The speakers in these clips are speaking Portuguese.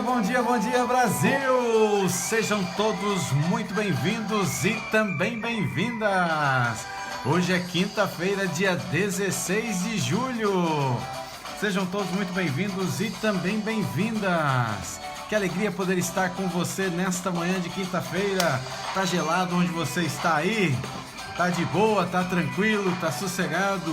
bom dia Brasil! Sejam todos muito bem-vindos e também bem-vindas! Hoje é quinta-feira, dia 16 de julho. Sejam todos muito bem-vindos e também bem-vindas. Que alegria poder estar com você nesta manhã de quinta-feira. Tá gelado onde você está aí? Tá de boa, tá tranquilo, tá sossegado?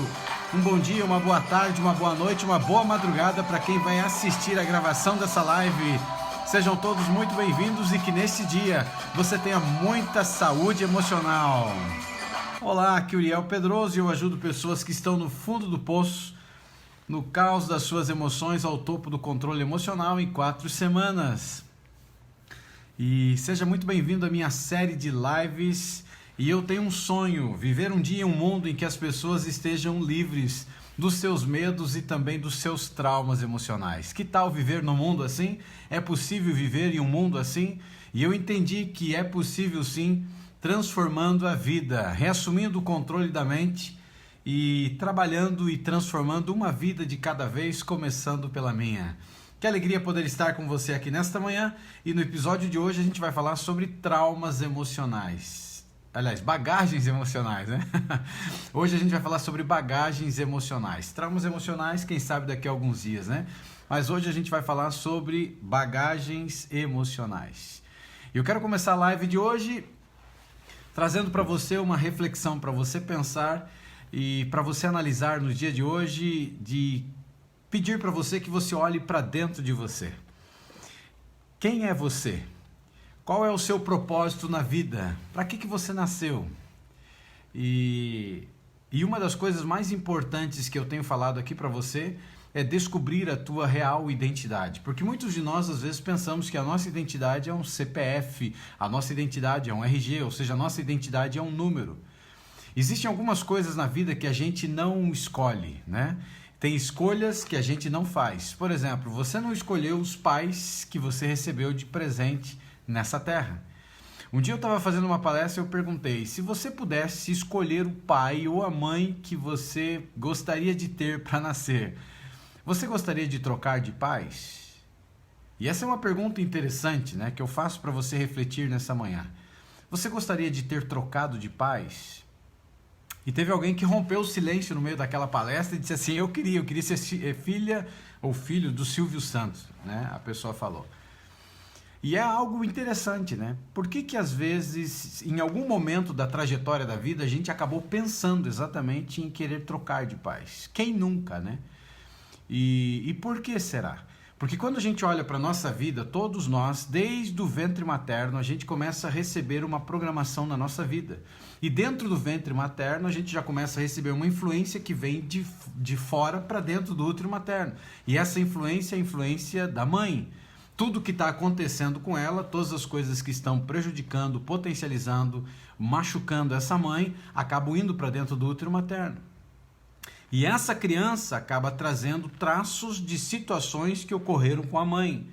Um bom dia, uma boa tarde, uma boa noite, uma boa madrugada para quem vai assistir a gravação dessa live. Sejam todos muito bem-vindos e que neste dia você tenha muita saúde emocional. Olá, aqui é Uriel Pedroso e eu ajudo pessoas que estão no fundo do poço, no caos das suas emoções, ao topo do controle emocional em 4 semanas. E seja muito bem-vindo à minha série de lives. E eu tenho um sonho, viver um dia em um mundo em que as pessoas estejam livres dos seus medos e também dos seus traumas emocionais. Que tal viver num mundo assim? É possível viver em um mundo assim? E eu entendi que é possível sim, transformando a vida, reassumindo o controle da mente e trabalhando e transformando uma vida de cada vez, começando pela minha. Que alegria poder estar com você aqui nesta manhã e no episódio de hoje a gente vai falar sobre traumas emocionais. Aliás, bagagens emocionais, né? Hoje a gente vai falar sobre bagagens emocionais. Traumas emocionais, quem sabe daqui a alguns dias, né? Mas hoje a gente vai falar sobre bagagens emocionais. E eu quero começar a live de hoje trazendo para você uma reflexão, para você pensar e para você analisar no dia de hoje, de pedir para você que você olhe para dentro de você. Quem é você? Qual é o seu propósito na vida? Para que você nasceu? E uma das coisas mais importantes que eu tenho falado aqui para você é descobrir a tua real identidade. Porque muitos de nós às vezes pensamos que a nossa identidade é um CPF, a nossa identidade é um RG, ou seja, a nossa identidade é um número. Existem algumas coisas na vida que a gente não escolhe, né? Tem escolhas que a gente não faz. Por exemplo, você não escolheu os pais que você recebeu de presente nessa terra. Um dia eu estava fazendo uma palestra e eu perguntei, se você pudesse escolher o pai ou a mãe que você gostaria de ter para nascer, você gostaria de trocar de pais? E essa é uma pergunta interessante, né, que eu faço para você refletir nessa manhã. Você gostaria de ter trocado de pais? E teve alguém que rompeu o silêncio no meio daquela palestra e disse assim, eu queria ser filha ou filho do Silvio Santos, né? A pessoa falou. E é algo interessante, né? Por que às vezes, em algum momento da trajetória da vida, a gente acabou pensando exatamente em querer trocar de pais? Quem nunca, né? E por que será? Porque quando a gente olha para a nossa vida, todos nós, desde o ventre materno, a gente começa a receber uma programação na nossa vida. E dentro do ventre materno, a gente já começa a receber uma influência que vem de fora para dentro do útero materno. E essa influência é a influência da mãe. Tudo que está acontecendo com ela, todas as coisas que estão prejudicando, potencializando, machucando essa mãe, acabam indo para dentro do útero materno. E essa criança acaba trazendo traços de situações que ocorreram com a mãe,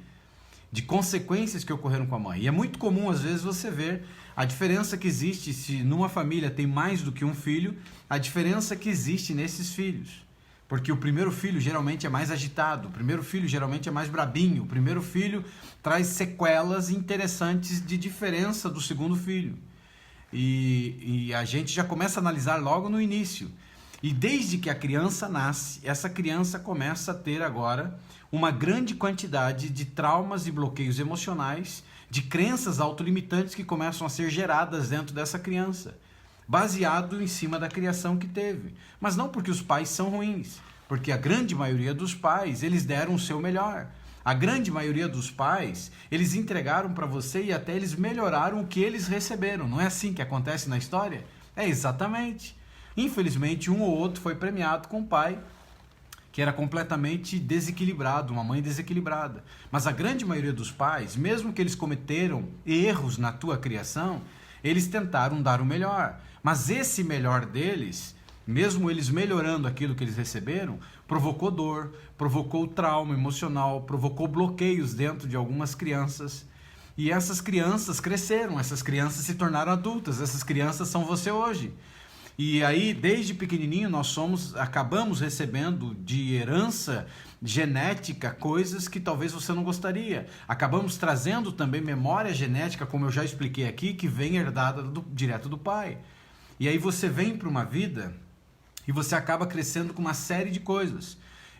de consequências que ocorreram com a mãe. E é muito comum, às vezes, você ver a diferença que existe, se numa família tem mais do que um filho, a diferença que existe nesses filhos. Porque o primeiro filho geralmente é mais agitado, o primeiro filho geralmente é mais brabinho, o primeiro filho traz sequelas interessantes de diferença do segundo filho. E a gente já começa a analisar logo no início. E desde que a criança nasce, essa criança começa a ter agora uma grande quantidade de traumas e bloqueios emocionais, de crenças autolimitantes que começam a ser geradas dentro dessa criança, baseado em cima da criação que teve. Mas não porque os pais são ruins, porque a grande maioria dos pais, eles deram o seu melhor. A grande maioria dos pais, eles entregaram para você e até eles melhoraram o que eles receberam. Não é assim que acontece na história? É exatamente. Infelizmente, um ou outro foi premiado com um pai que era completamente desequilibrado, uma mãe desequilibrada. Mas a grande maioria dos pais, mesmo que eles cometeram erros na tua criação, eles tentaram dar o melhor. Mas esse melhor deles, mesmo eles melhorando aquilo que eles receberam, provocou dor, provocou trauma emocional, provocou bloqueios dentro de algumas crianças. E essas crianças cresceram, essas crianças se tornaram adultas, essas crianças são você hoje. E aí, desde pequenininho, acabamos recebendo de herança genética coisas que talvez você não gostaria. Acabamos trazendo também memória genética, como eu já expliquei aqui, que vem herdada direto do pai. E aí você vem para uma vida e você acaba crescendo com uma série de coisas.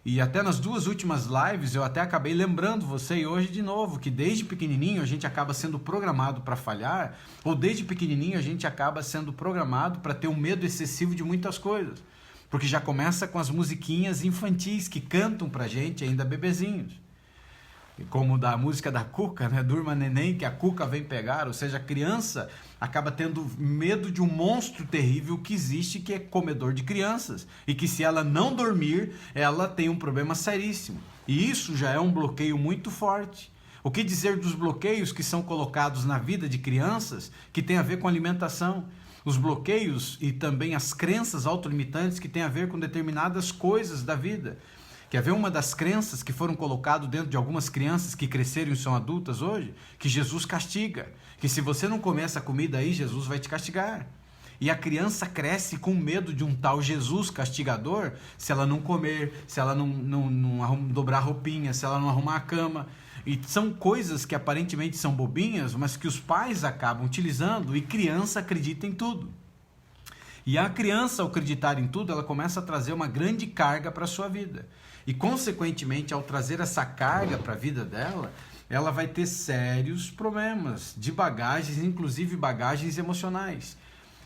E até nas 2 últimas lives eu até acabei lembrando você e hoje de novo que desde pequenininho a gente acaba sendo programado para falhar, ou desde pequenininho a gente acaba sendo programado para ter um medo excessivo de muitas coisas. Porque já começa com as musiquinhas infantis que cantam pra gente ainda bebezinhos. Como da música da Cuca, né? Durma neném que a Cuca vem pegar. Ou seja, a criança acaba tendo medo de um monstro terrível que existe, que é comedor de crianças. E que se ela não dormir, ela tem um problema seríssimo. E isso já é um bloqueio muito forte. O que dizer dos bloqueios que são colocados na vida de crianças que tem a ver com alimentação? Os bloqueios e também as crenças autolimitantes que têm a ver com determinadas coisas da vida. Quer ver uma das crenças que foram colocadas dentro de algumas crianças que cresceram e são adultas hoje? Que Jesus castiga. Que se você não comer essa comida aí, Jesus vai te castigar. E a criança cresce com medo de um tal Jesus castigador se ela não comer, se ela não dobrar a roupinha, se ela não arrumar a cama. E são coisas que aparentemente são bobinhas, mas que os pais acabam utilizando e criança acredita em tudo. E a criança, ao acreditar em tudo, ela começa a trazer uma grande carga para a sua vida. E, consequentemente, ao trazer essa carga para a vida dela, ela vai ter sérios problemas de bagagens, inclusive bagagens emocionais.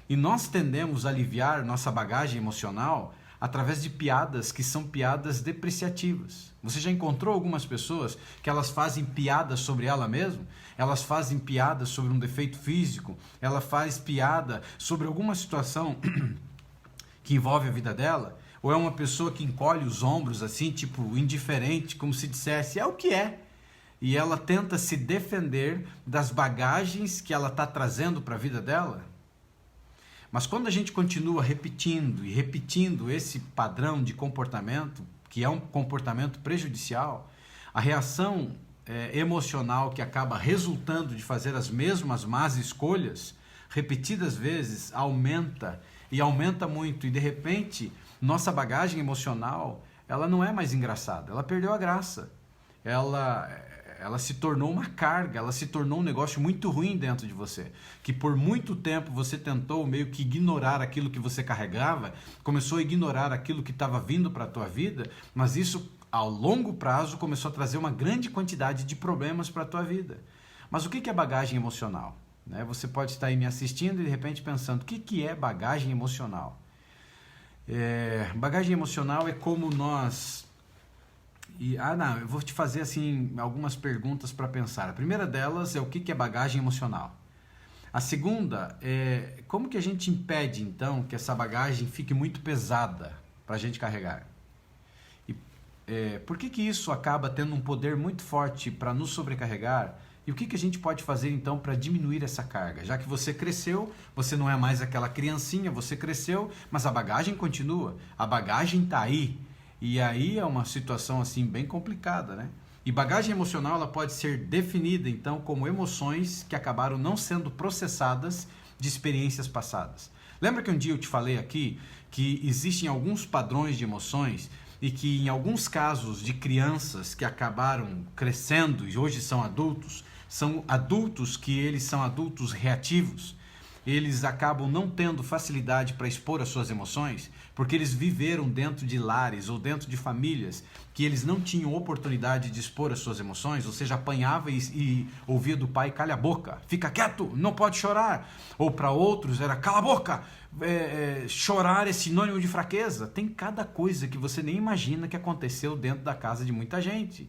E nós tendemos a aliviar nossa bagagem emocional através de piadas que são piadas depreciativas. Você já encontrou algumas pessoas que elas fazem piadas sobre ela mesma? Elas fazem piadas sobre um defeito físico? Ela faz piada sobre alguma situação que envolve a vida dela? Ou é uma pessoa que encolhe os ombros assim, tipo, indiferente, como se dissesse, é o que é. E ela tenta se defender das bagagens que ela está trazendo para a vida dela? Mas quando a gente continua repetindo e repetindo esse padrão de comportamento, que é um comportamento prejudicial, a reação emocional que acaba resultando de fazer as mesmas más escolhas, repetidas vezes, aumenta e aumenta muito. E de repente, nossa bagagem emocional, ela não é mais engraçada, ela perdeu a graça. Ela se tornou uma carga, ela se tornou um negócio muito ruim dentro de você. Que por muito tempo você tentou meio que ignorar aquilo que você carregava, começou a ignorar aquilo que estava vindo para a tua vida, mas isso, ao longo prazo, começou a trazer uma grande quantidade de problemas para a tua vida. Mas o que é bagagem emocional? Você pode estar aí me assistindo e de repente pensando, o que é bagagem emocional? Bagagem emocional é como nós... eu vou te fazer assim algumas perguntas para pensar. A primeira delas é o que é bagagem emocional. A segunda é como que a gente impede então que essa bagagem fique muito pesada para a gente carregar? E por que isso acaba tendo um poder muito forte para nos sobrecarregar? E o que a gente pode fazer então para diminuir essa carga? Já que você cresceu, você não é mais aquela criancinha, você cresceu, mas a bagagem continua, a bagagem está aí. E aí é uma situação assim bem complicada, né? E bagagem emocional ela pode ser definida então como emoções que acabaram não sendo processadas de experiências passadas. Lembra que um dia eu te falei aqui que existem alguns padrões de emoções e que em alguns casos de crianças que acabaram crescendo e hoje são adultos que eles são adultos reativos? Eles acabam não tendo facilidade para expor as suas emoções, porque eles viveram dentro de lares ou dentro de famílias que eles não tinham oportunidade de expor as suas emoções, ou seja, apanhava e ouvia do pai, calha a boca, fica quieto, não pode chorar. Ou para outros era, cala a boca, chorar é sinônimo de fraqueza. Tem cada coisa que você nem imagina que aconteceu dentro da casa de muita gente.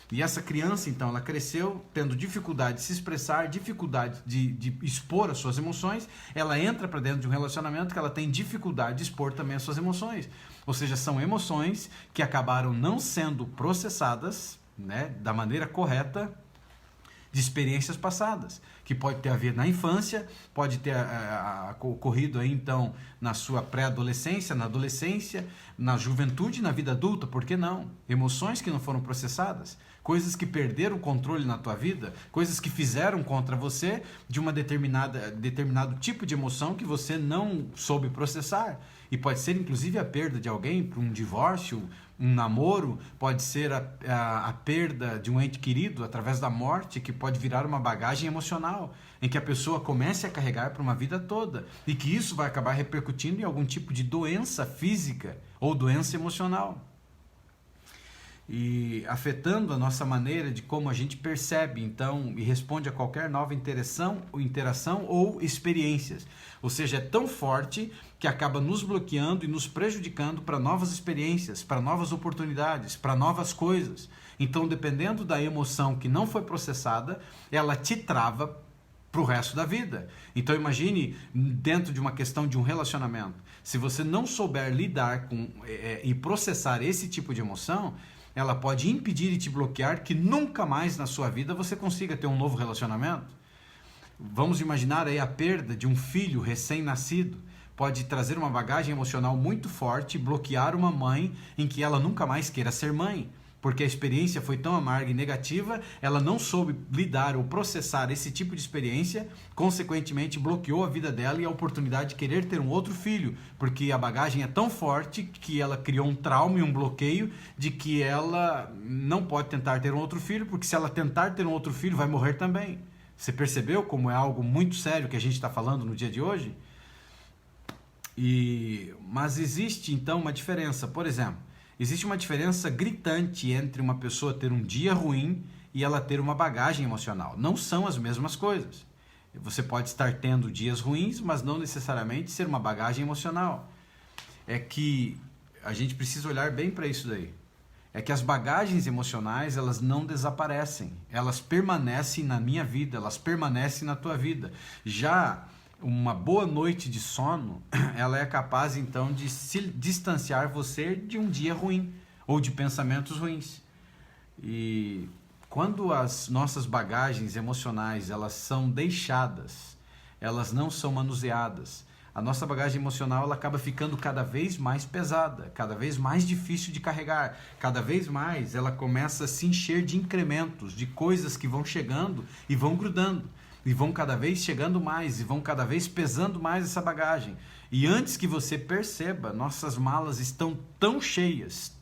E essa criança, então, ela cresceu tendo dificuldade de se expressar, dificuldade de expor as suas emoções. Ela entra para dentro de um relacionamento que ela tem dificuldade de expor também as suas emoções. Ou seja, são emoções que acabaram não sendo processadas, da maneira correta de experiências passadas, que pode ter havido na infância, pode ter ocorrido aí então na sua pré-adolescência, na adolescência, na juventude, na vida adulta, por que não? Emoções que não foram processadas, coisas que perderam o controle na tua vida, coisas que fizeram contra você de uma determinado tipo de emoção que você não soube processar. E pode ser inclusive a perda de alguém por um divórcio, um namoro, pode ser a perda de um ente querido através da morte, que pode virar uma bagagem emocional, em que a pessoa comece a carregar por uma vida toda, e que isso vai acabar repercutindo em algum tipo de doença física ou doença emocional. E afetando a nossa maneira de como a gente percebe, então, e responde a qualquer nova interação ou experiências. Ou seja, é tão forte que acaba nos bloqueando e nos prejudicando para novas experiências, para novas oportunidades, para novas coisas. Então, dependendo da emoção que não foi processada, ela te trava para o resto da vida. Então, imagine dentro de uma questão de um relacionamento. Se você não souber lidar com e processar esse tipo de emoção, ela pode impedir e te bloquear que nunca mais na sua vida você consiga ter um novo relacionamento. Vamos imaginar aí a perda de um filho recém-nascido. Pode trazer uma bagagem emocional muito forte e bloquear uma mãe em que ela nunca mais queira ser mãe. Porque a experiência foi tão amarga e negativa, ela não soube lidar ou processar esse tipo de experiência, consequentemente bloqueou a vida dela e a oportunidade de querer ter um outro filho, porque a bagagem é tão forte que ela criou um trauma e um bloqueio de que ela não pode tentar ter um outro filho, porque se ela tentar ter um outro filho, vai morrer também. Você percebeu como é algo muito sério que a gente está falando no dia de hoje? Mas existe então uma diferença, por exemplo, existe uma diferença gritante entre uma pessoa ter um dia ruim e ela ter uma bagagem emocional. Não são as mesmas coisas. Você pode estar tendo dias ruins, mas não necessariamente ser uma bagagem emocional. É que a gente precisa olhar bem para isso daí. É que as bagagens emocionais, elas não desaparecem. Elas permanecem na minha vida, elas permanecem na tua vida. Já uma boa noite de sono, ela é capaz então de se distanciar você de um dia ruim ou de pensamentos ruins. E quando as nossas bagagens emocionais elas são deixadas, elas não são manuseadas, a nossa bagagem emocional ela acaba ficando cada vez mais pesada, cada vez mais difícil de carregar, cada vez mais ela começa a se encher de incrementos, de coisas que vão chegando e vão grudando. E vão cada vez chegando mais, e vão cada vez pesando mais essa bagagem. E antes que você perceba, nossas malas estão tão cheias,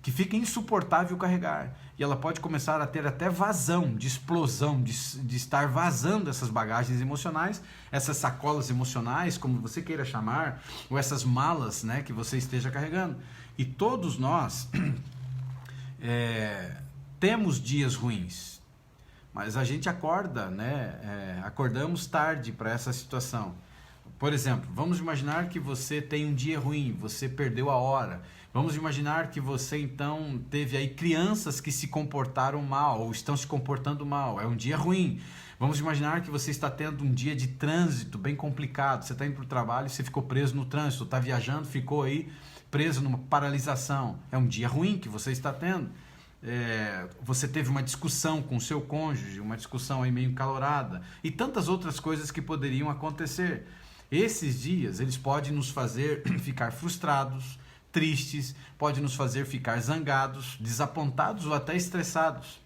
que fica insuportável carregar. E ela pode começar a ter até vazão, de explosão, de estar vazando essas bagagens emocionais, essas sacolas emocionais, como você queira chamar, ou essas malas, né, que você esteja carregando. E todos nós temos dias ruins. Mas a gente acorda, né? Acordamos tarde para essa situação. Por exemplo, vamos imaginar que você tem um dia ruim, você perdeu a hora. Vamos imaginar que você então teve aí crianças que se comportaram mal ou estão se comportando mal. É um dia ruim. Vamos imaginar que você está tendo um dia de trânsito bem complicado. Você está indo para o trabalho e você ficou preso no trânsito, está viajando, ficou aí preso numa paralisação. É um dia ruim que você está tendo. Você teve uma discussão com o seu cônjuge, uma discussão aí meio encalorada e tantas outras coisas que poderiam acontecer. Esses dias, eles podem nos fazer ficar frustrados, tristes, podem nos fazer ficar zangados, desapontados ou até estressados.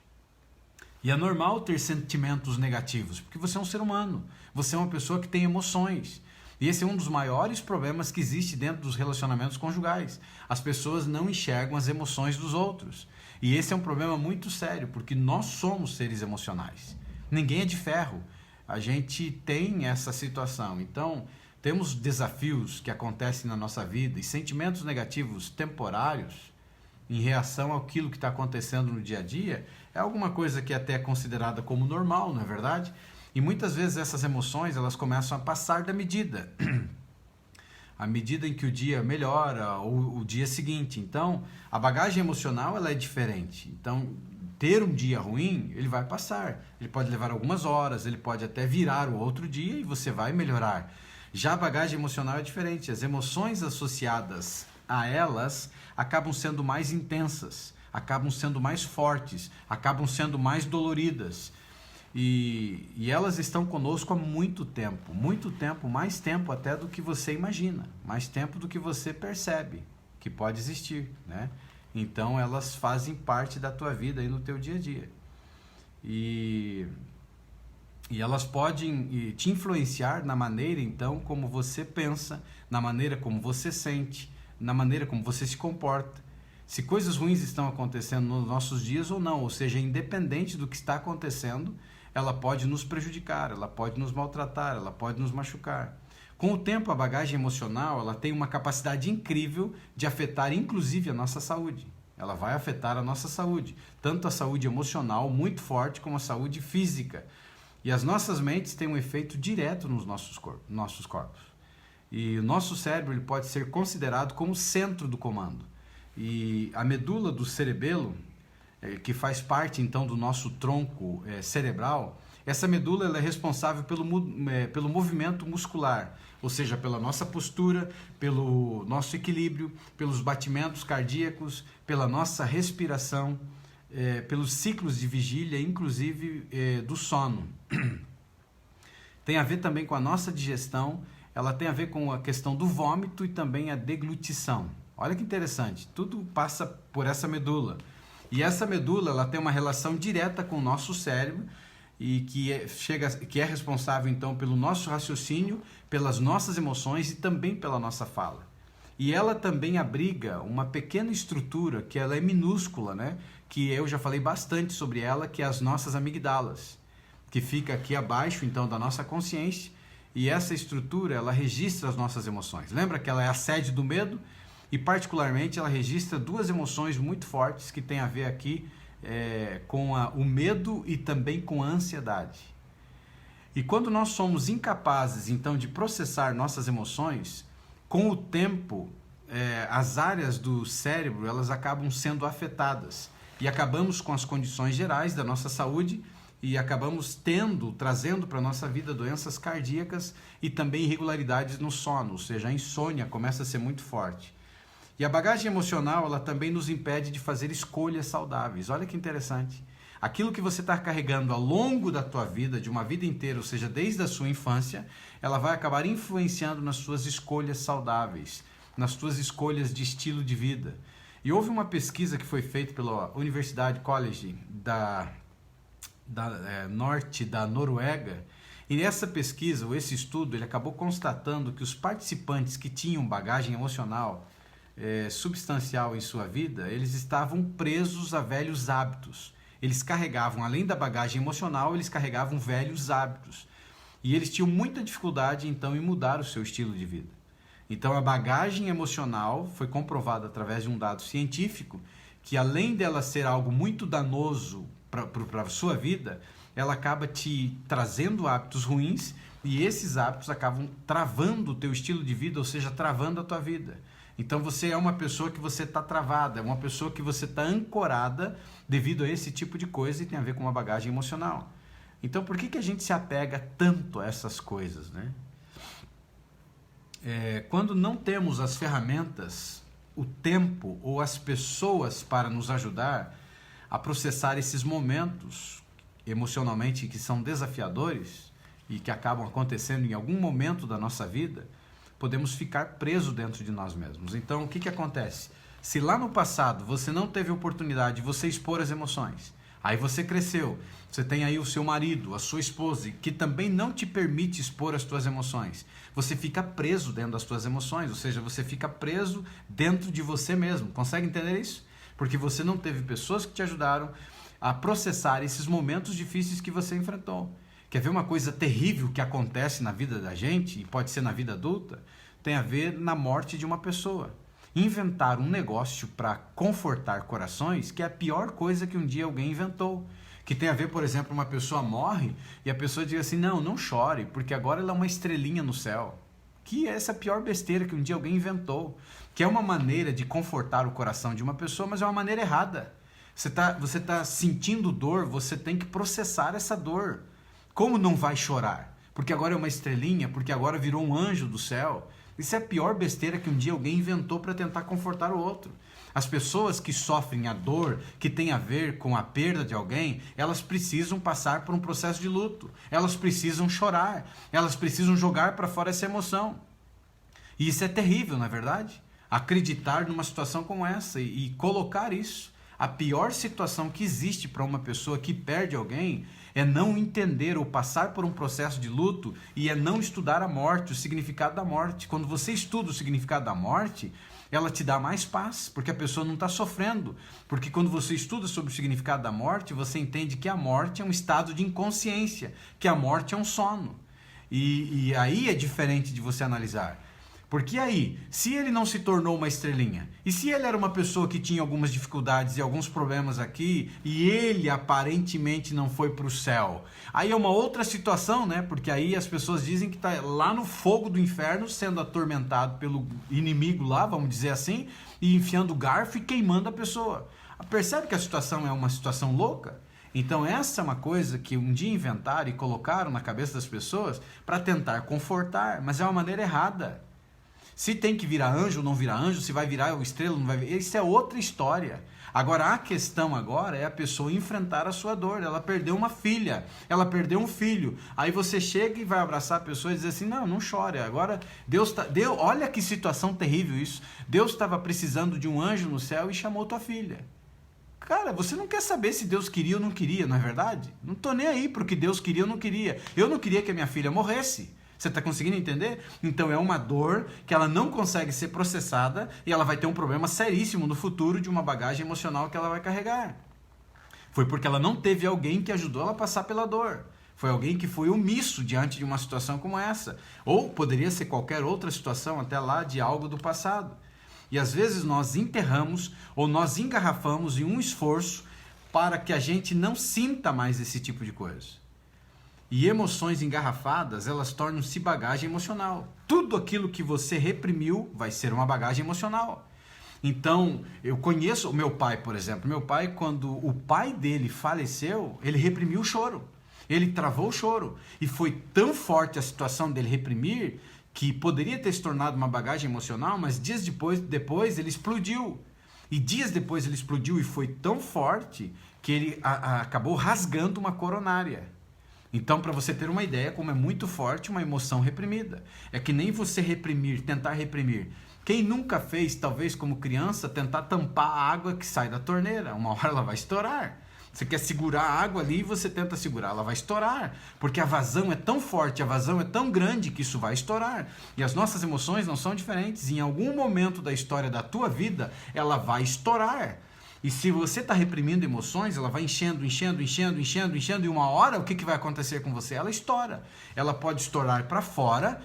E é normal ter sentimentos negativos, porque você é um ser humano, você é uma pessoa que tem emoções. E esse é um dos maiores problemas que existe dentro dos relacionamentos conjugais. As pessoas não enxergam as emoções dos outros. E esse é um problema muito sério, porque nós somos seres emocionais. Ninguém é de ferro. A gente tem essa situação. Então, temos desafios que acontecem na nossa vida e sentimentos negativos temporários em reação àquilo que está acontecendo no dia a dia é alguma coisa que até é considerada como normal, não é verdade? E muitas vezes essas emoções elas começam a passar da medida. À medida em que o dia melhora ou o dia seguinte. Então, a bagagem emocional ela é diferente. Então, ter um dia ruim, ele vai passar. Ele pode levar algumas horas, ele pode até virar o outro dia e você vai melhorar. Já a bagagem emocional é diferente. As emoções associadas a elas acabam sendo mais intensas. acabam sendo mais fortes, acabam sendo mais doloridas. E elas estão conosco há muito tempo, mais tempo até do que você imagina, mais tempo do que você percebe que pode existir, né? Então elas fazem parte da tua vida e no teu dia a dia. E elas podem te influenciar na maneira, então, como você pensa, na maneira como você sente, na maneira como você se comporta. Se coisas ruins estão acontecendo nos nossos dias ou não, ou seja, independente do que está acontecendo, ela pode nos prejudicar, ela pode nos maltratar, ela pode nos machucar. Com o tempo, a bagagem emocional ela tem uma capacidade incrível de afetar inclusive a nossa saúde. Ela vai afetar a nossa saúde, tanto a saúde emocional muito forte como a saúde física. E as nossas mentes têm um efeito direto nos nossos corpos. E o nosso cérebro ele pode ser considerado como o centro do comando. E a medula do cerebelo, que faz parte então do nosso tronco cerebral, essa medula ela é responsável pelo movimento muscular, ou seja, pela nossa postura, pelo nosso equilíbrio, pelos batimentos cardíacos, pela nossa respiração, pelos ciclos de vigília, inclusive do sono. Tem a ver também com a nossa digestão, ela tem a ver com a questão do vômito e também a deglutição. Olha que interessante, tudo passa por essa medula. E essa medula ela tem uma relação direta com o nosso cérebro e que é responsável então pelo nosso raciocínio, pelas nossas emoções e também pela nossa fala. E ela também abriga uma pequena estrutura que ela é minúscula, né? Que eu já falei bastante sobre ela, que é as nossas amigdalas, que fica aqui abaixo então da nossa consciência, e essa estrutura ela registra as nossas emoções. Lembra que ela é a sede do medo? E particularmente ela registra duas emoções muito fortes que tem a ver aqui com o medo e também com a ansiedade. E quando nós somos incapazes então de processar nossas emoções, com o tempo as áreas do cérebro elas acabam sendo afetadas e acabamos com as condições gerais da nossa saúde e acabamos trazendo para a nossa vida doenças cardíacas e também irregularidades no sono, ou seja, a insônia começa a ser muito forte. E a bagagem emocional, ela também nos impede de fazer escolhas saudáveis. Olha que interessante. Aquilo que você está carregando ao longo da tua vida, de uma vida inteira, ou seja, desde a sua infância, ela vai acabar influenciando nas suas escolhas saudáveis, nas tuas escolhas de estilo de vida. E houve uma pesquisa que foi feita pela Universidade College norte da Noruega, e nessa pesquisa, ou esse estudo, ele acabou constatando que os participantes que tinham bagagem emocional substancial em sua vida, eles estavam presos a velhos hábitos. Eles carregavam, além da bagagem emocional, eles carregavam velhos hábitos. E eles tinham muita dificuldade, então, em mudar o seu estilo de vida. Então, a bagagem emocional foi comprovada através de um dado científico que, além dela ser algo muito danoso para a sua vida, ela acaba te trazendo hábitos ruins e esses hábitos acabam travando o teu estilo de vida, ou seja, travando a tua vida. Então você é uma pessoa que você está travada, é uma pessoa que você está ancorada devido a esse tipo de coisa e tem a ver com uma bagagem emocional. Então por que a gente se apega tanto a essas coisas, né? Quando não temos as ferramentas, o tempo ou as pessoas para nos ajudar a processar esses momentos emocionalmente que são desafiadores e que acabam acontecendo em algum momento da nossa vida, podemos ficar presos dentro de nós mesmos. Então, o que acontece? Se lá no passado você não teve oportunidade de você expor as emoções, aí você cresceu, você tem aí o seu marido, a sua esposa, que também não te permite expor as tuas emoções, você fica preso dentro das tuas emoções, ou seja, você fica preso dentro de você mesmo. Consegue entender isso? Porque você não teve pessoas que te ajudaram a processar esses momentos difíceis que você enfrentou. Quer ver uma coisa terrível que acontece na vida da gente, e pode ser na vida adulta? Tem a ver na morte de uma pessoa. Inventar um negócio para confortar corações, que é a pior coisa que um dia alguém inventou. Que tem a ver, por exemplo, uma pessoa morre e a pessoa diz assim, não chore, porque agora ela é uma estrelinha no céu. Que é essa pior besteira que um dia alguém inventou. Que é uma maneira de confortar o coração de uma pessoa, mas é uma maneira errada. Você tá sentindo dor, você tem que processar essa dor. Como não vai chorar? Porque agora é uma estrelinha, porque agora virou um anjo do céu. Isso é a pior besteira que um dia alguém inventou para tentar confortar o outro. As pessoas que sofrem a dor que tem a ver com a perda de alguém, elas precisam passar por um processo de luto. Elas precisam chorar. Elas precisam jogar para fora essa emoção. E isso é terrível, não é verdade? Acreditar numa situação como essa e colocar isso. A pior situação que existe para uma pessoa que perde alguém é não entender ou passar por um processo de luto e é não estudar a morte, o significado da morte. Quando você estuda o significado da morte, ela te dá mais paz, porque a pessoa não está sofrendo. Porque quando você estuda sobre o significado da morte, você entende que a morte é um estado de inconsciência, que a morte é um sono. E aí é diferente de você analisar. Porque aí, se ele não se tornou uma estrelinha, e se ele era uma pessoa que tinha algumas dificuldades e alguns problemas aqui, e ele aparentemente não foi para o céu, aí é uma outra situação, né? Porque aí as pessoas dizem que está lá no fogo do inferno, sendo atormentado pelo inimigo lá, vamos dizer assim, e enfiando o garfo e queimando a pessoa. Percebe que a situação é uma situação louca? Então essa é uma coisa que um dia inventaram e colocaram na cabeça das pessoas para tentar confortar, mas é uma maneira errada. Se tem que virar anjo ou não virar anjo, se vai virar estrela ou não vai virar, isso é outra história. Agora, a questão agora é a pessoa enfrentar a sua dor. Ela perdeu uma filha, ela perdeu um filho. Aí você chega e vai abraçar a pessoa e dizer assim, não chore. Agora, olha que situação terrível isso. Deus estava precisando de um anjo no céu e chamou tua filha. Cara, você não quer saber se Deus queria ou não queria, não é verdade? Não estou nem aí para o que Deus queria ou não queria. Eu não queria que a minha filha morresse. Você está conseguindo entender? Então é uma dor que ela não consegue ser processada e ela vai ter um problema seríssimo no futuro de uma bagagem emocional que ela vai carregar. Foi porque ela não teve alguém que ajudou ela a passar pela dor. Foi alguém que foi omisso diante de uma situação como essa. Ou poderia ser qualquer outra situação até lá de algo do passado. E às vezes nós enterramos ou nós engarrafamos em um esforço para que a gente não sinta mais esse tipo de coisa. E emoções engarrafadas, elas tornam-se bagagem emocional. Tudo aquilo que você reprimiu vai ser uma bagagem emocional. Então, eu conheço o meu pai, por exemplo. Meu pai, quando o pai dele faleceu, ele reprimiu o choro. Ele travou o choro. E foi tão forte a situação dele reprimir, que poderia ter se tornado uma bagagem emocional, mas dias depois ele explodiu. E dias depois ele explodiu e foi tão forte que ele acabou rasgando uma coronária. Então, para você ter uma ideia como é muito forte uma emoção reprimida. É que nem você reprimir, tentar reprimir. Quem nunca fez, talvez como criança, tentar tampar a água que sai da torneira? Uma hora ela vai estourar. Você quer segurar a água ali e você tenta segurar, ela vai estourar. Porque a vazão é tão forte, a vazão é tão grande que isso vai estourar. E as nossas emoções não são diferentes. Em algum momento da história da tua vida, ela vai estourar. E se você está reprimindo emoções, ela vai enchendo, e uma hora o que vai acontecer com você? Ela estoura. Ela pode estourar para fora,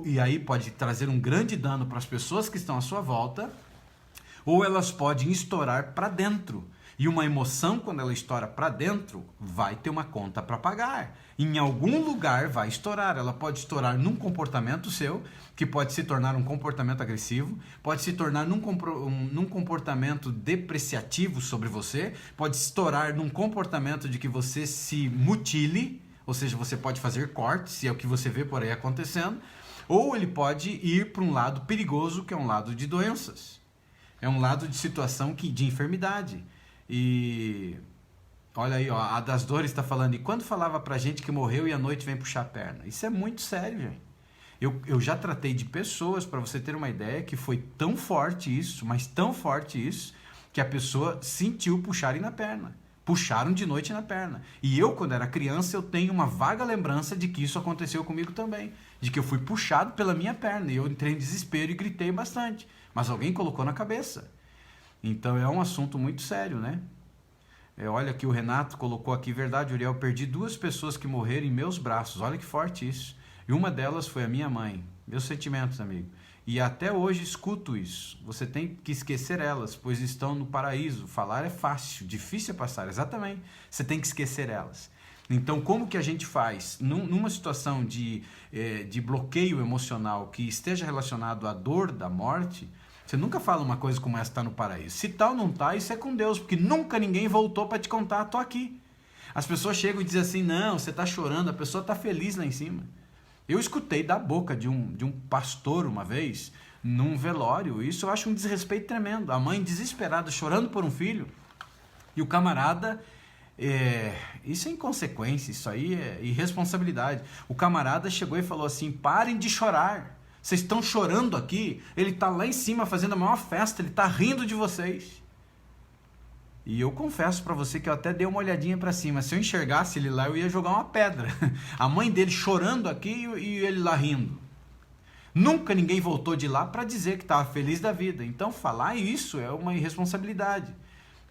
e aí pode trazer um grande dano para as pessoas que estão à sua volta, ou elas podem estourar para dentro. E uma emoção, quando ela estoura para dentro, vai ter uma conta para pagar. Em algum lugar vai estourar. Ela pode estourar num comportamento seu, que pode se tornar um comportamento agressivo, pode se tornar num comportamento depreciativo sobre você, pode estourar num comportamento de que você se mutile, ou seja, você pode fazer cortes, se é o que você vê por aí acontecendo, ou ele pode ir para um lado perigoso, que é um lado de doenças. É um lado de situação de enfermidade. E olha aí, ó, a das dores está falando, e quando falava pra gente que morreu e à noite vem puxar a perna? Isso é muito sério, gente. Eu já tratei de pessoas, para você ter uma ideia, que foi tão forte isso, mas tão forte isso, que a pessoa sentiu puxarem na perna. Puxaram de noite na perna. E eu, quando era criança, eu tenho uma vaga lembrança de que isso aconteceu comigo também. De que eu fui puxado pela minha perna e eu entrei em desespero e gritei bastante. Mas alguém colocou na cabeça. Então é um assunto muito sério, né? Olha que o Renato colocou aqui, verdade, Uriel, perdi 2 pessoas que morreram em meus braços, olha que forte isso. E uma delas foi a minha mãe, meus sentimentos, amigo. E até hoje escuto isso, você tem que esquecer elas, pois estão no paraíso. Falar é fácil, difícil é passar, exatamente, você tem que esquecer elas. Então, como que a gente faz? Numa situação de bloqueio emocional que esteja relacionado à dor da morte, você nunca fala uma coisa como essa, está no paraíso. Se tal não está, isso é com Deus, porque nunca ninguém voltou para te contar, estou aqui. As pessoas chegam e dizem assim, não, você está chorando, a pessoa está feliz lá em cima. Eu escutei da boca de um pastor uma vez, num velório. Isso eu acho um desrespeito tremendo. A mãe desesperada, chorando por um filho, e o camarada... isso é inconsequência, isso aí é irresponsabilidade. O camarada chegou e falou assim: parem de chorar, vocês estão chorando aqui, ele está lá em cima fazendo a maior festa, ele está rindo de vocês. E eu confesso para você que eu até dei uma olhadinha para cima. Se eu enxergasse ele lá, eu ia jogar uma pedra. A mãe dele chorando aqui e ele lá rindo. Nunca ninguém voltou de lá para dizer que estava feliz da vida. Então falar isso é uma irresponsabilidade.